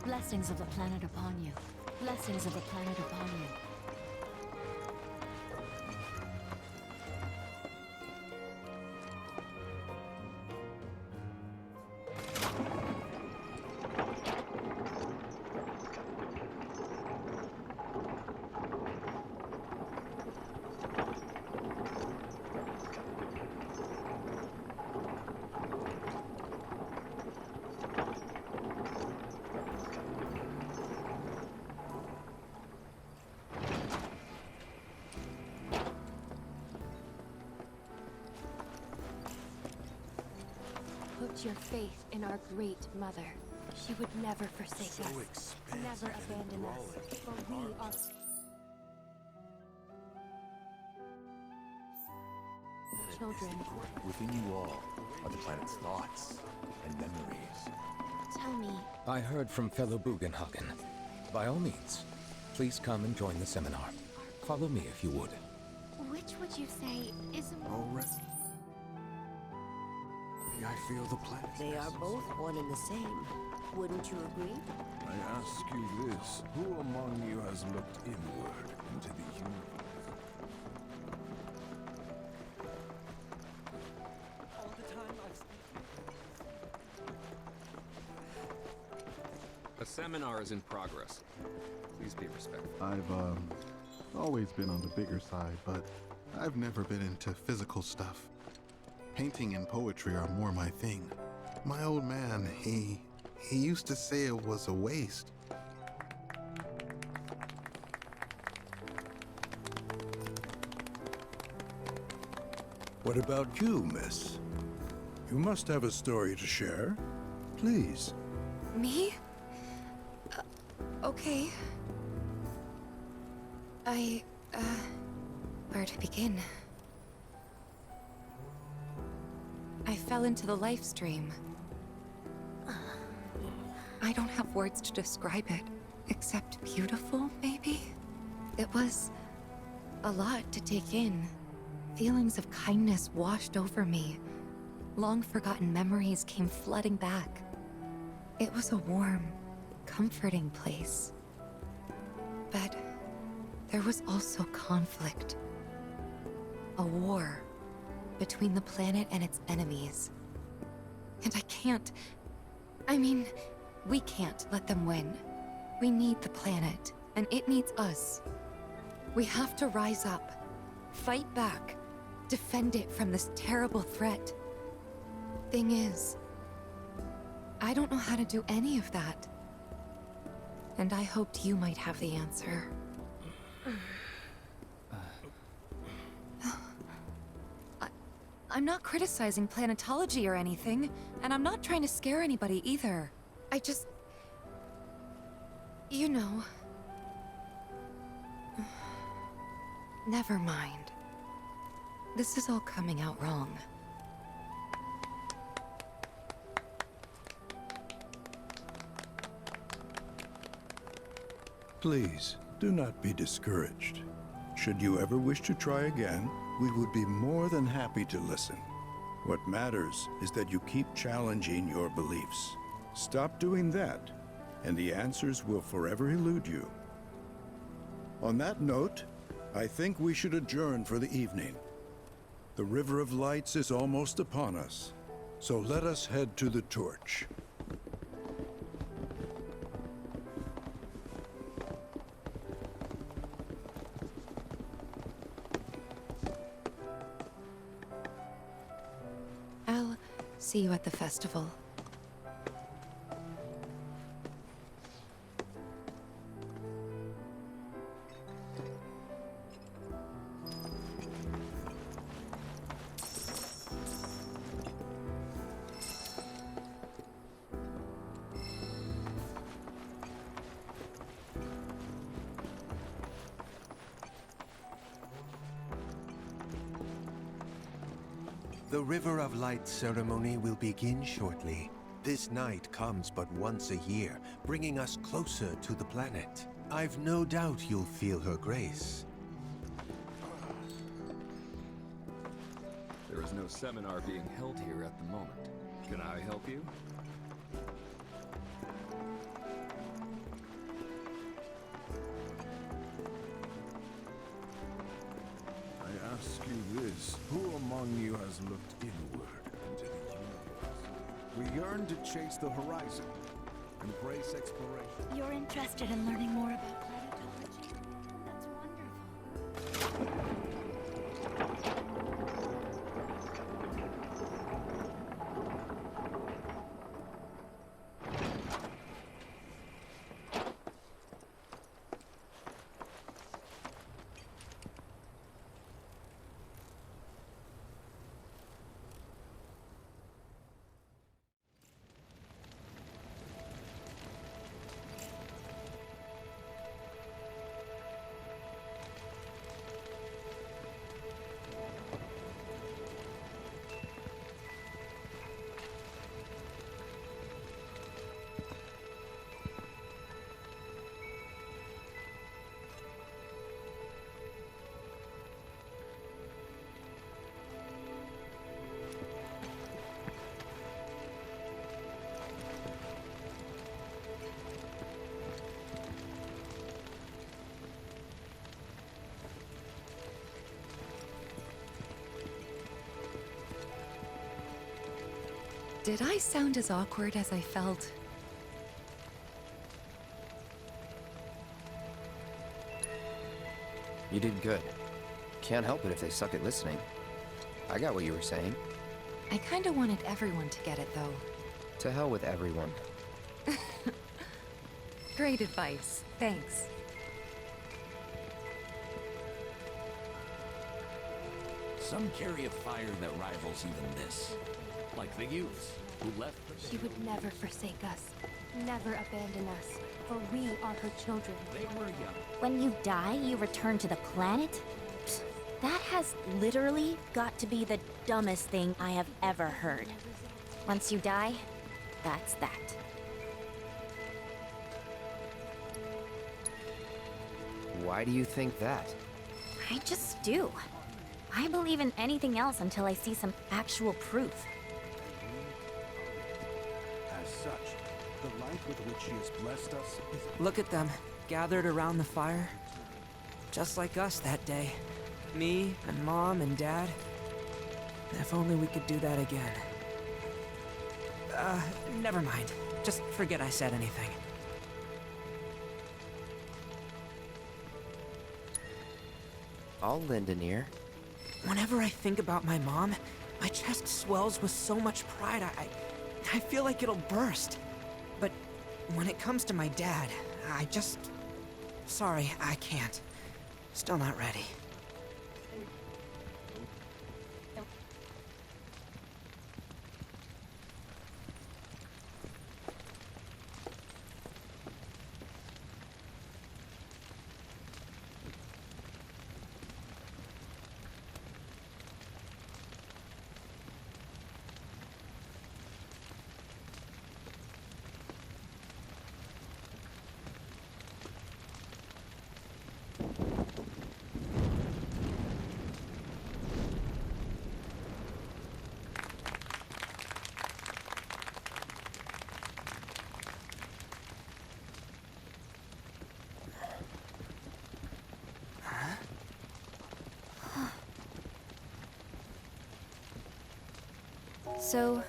Blessings of the planet upon you. Blessings of the planet upon you. Put your faith in our great mother. She would never forsake us, never abandon us, for we are... children. Within you all are the planet's thoughts and memories. Tell me, I heard from fellow Bugenhagen. By all means, please come and join the seminar. Follow me if you would. which would you say is Already. I feel the planet. They are both one and the same. Wouldn't you agree? I ask you this, who among you has looked inward into the universe? All the time A seminar is in progress. Please be respectful. I've always been on the bigger side, but I've never been into physical stuff. Painting and poetry are more my thing. My old man, he used to say it was a waste. What about you, miss? You must have a story to share. Please. Me? Okay. Where to begin? I fell into the life stream. I don't have words to describe it, except beautiful, maybe? It was a lot to take in. Feelings of kindness washed over me. Long-forgotten memories came flooding back. It was a warm, comforting place. But there was also conflict. A war between the planet and its enemies. And we can't let them win. We need the planet, and it needs us. We have to rise up, fight back, defend it from this terrible threat. Thing is, I don't know how to do any of that. And I hoped you might have the answer. I'm not criticizing planetology or anything, and I'm not trying to scare anybody either. I just... you know... Never mind. This is all coming out wrong. Please, do not be discouraged. Should you ever wish to try again, we would be more than happy to listen. What matters is that you keep challenging your beliefs. Stop doing that, and the answers will forever elude you. On that note, I think we should adjourn for the evening. The River of Lights is almost upon us, so let us head to the torch. I'll see you at the festival. The River of Light ceremony will begin shortly. This night comes but once a year, bringing us closer to the planet. I've no doubt you'll feel her grace. There is no seminar being held here at the moment. Can I help you? ask you this. Who among you has looked inward into the universe? We yearn to chase the horizon, embrace exploration. You're interested in learning more about planetology? That's wonderful. Did I sound as awkward as I felt? You did good. Can't help it if they suck at listening. I got what you were saying. I kinda wanted everyone to get it, though. To hell with everyone. Great advice. Thanks. Some carry a fire that rivals even this. Like the youths who left the... She would never forsake us, never abandon us, for we are her children. They were young. When you die, you return to the planet? Psst, that has literally got to be the dumbest thing I have ever heard. Once you die, that's that. Why do you think that? I just do. I believe in anything else until I see some actual proof. As such, the light with which she has blessed us is... Look at them, gathered around the fire. Just like us that day. Me, and Mom, and Dad. If only we could do that again. Never mind. Just forget I said anything. I'll lend an ear. Whenever I think about my mom, my chest swells with so much pride, I feel like it'll burst. But when it comes to my dad, I just... Sorry, I can't. Still not ready. So,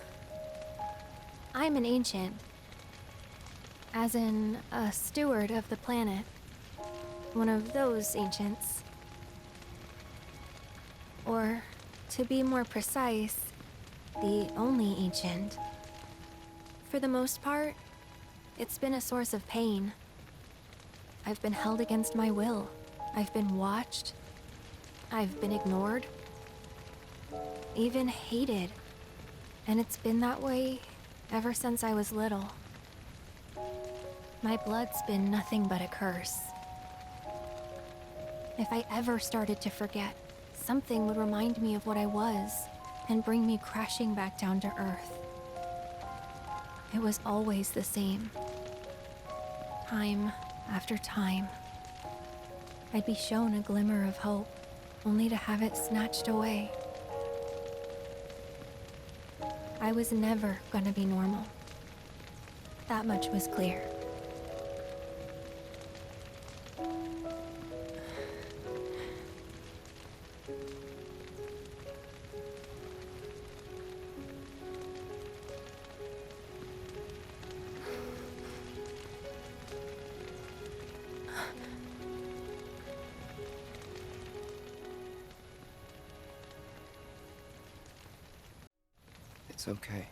I'm an ancient. As in, a steward of the planet. One of those ancients. Or, to be more precise, the only ancient. For the most part, it's been a source of pain. I've been held against my will. I've been watched. I've been ignored. Even hated. And it's been that way ever since I was little. My blood's been nothing but a curse. If I ever started to forget, something would remind me of what I was and bring me crashing back down to Earth. It was always the same. Time after time. I'd be shown a glimmer of hope, only to have it snatched away. I was never gonna be normal. That much was clear. It's okay.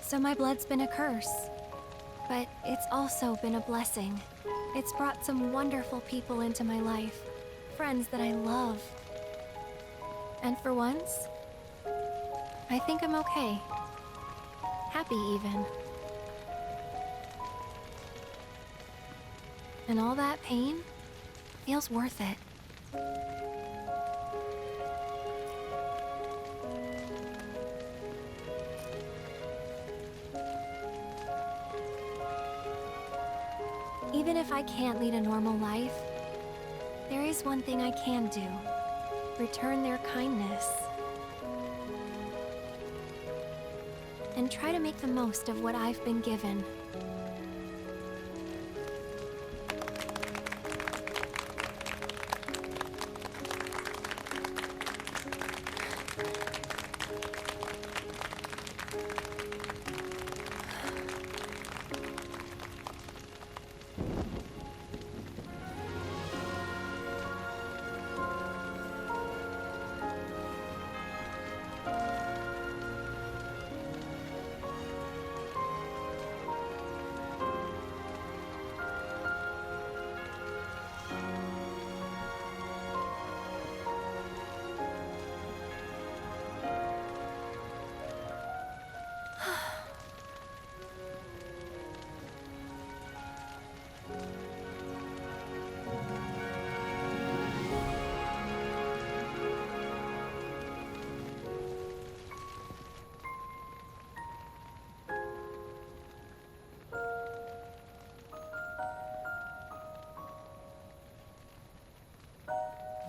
So my blood's been a curse. But it's also been a blessing. It's brought some wonderful people into my life. Friends that I love. And for once, I think I'm okay. Happy, even. And all that pain feels worth it. Even if I can't lead a normal life, there is one thing I can do. Return their kindness. And try to make the most of what I've been given.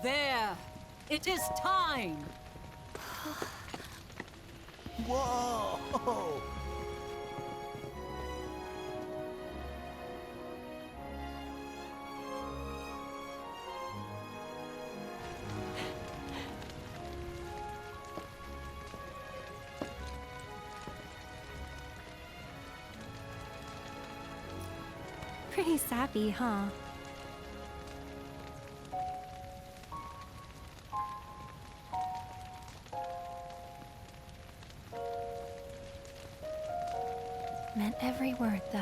There! It is time! Whoa! Pretty sappy, huh? Meant every word, though.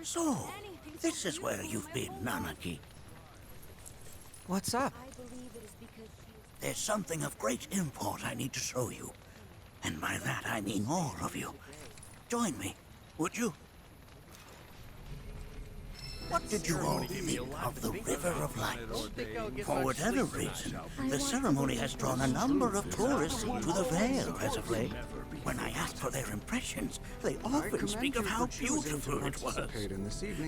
So, this is where you've been, Nanaki. What's up? There's something of great import I need to show you. And by that I mean all of you. Join me, would you? What did you all think of the River of Lights? For whatever reason, the ceremony has drawn a number of tourists to the Vale as of late. When I ask for their impressions, they often speak of how beautiful it was.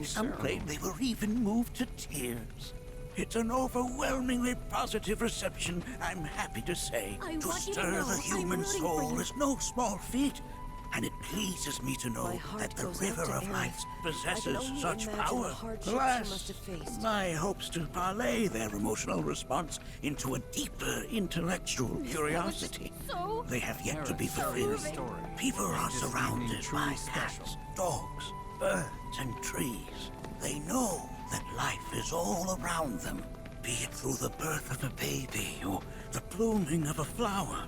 Some claim they were even moved to tears. It's an overwhelmingly positive reception, I'm happy to say. To stir the human soul is no small feat. And it pleases me to know that the River of Lights possesses such power. Alas, my hopes to parlay their emotional response into a deeper intellectual curiosity. They have yet to be fulfilled. People are surrounded by cats, dogs, birds, and trees. They know that life is all around them, be it through the birth of a baby or the blooming of a flower.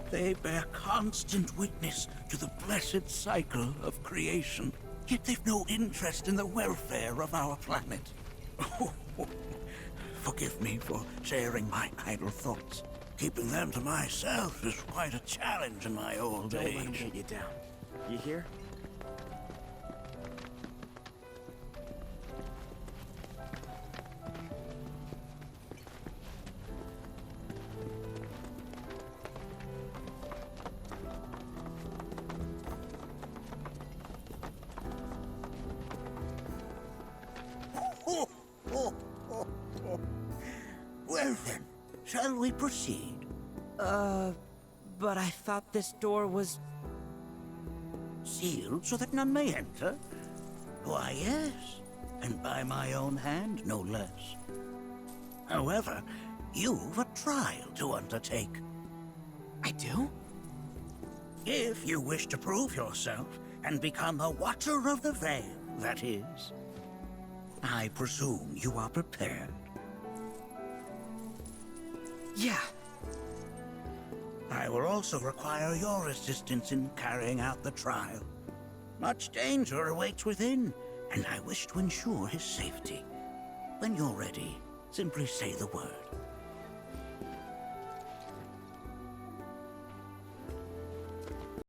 They bear constant witness to the blessed cycle of creation, yet they've no interest in the welfare of our planet. Forgive me for sharing my idle thoughts. Keeping them to myself is quite a challenge in my old age. Don't let him get you down. You hear? Well then, shall we proceed? But I thought this door was... Sealed so that none may enter? Why, yes. And by my own hand, no less. However, you've a trial to undertake. I do? If you wish to prove yourself and become a Watcher of the Veil, that is. I presume you are prepared. Yeah. I will also require your assistance in carrying out the trial. Much danger awaits within, and I wish to ensure his safety. When you're ready, simply say the word.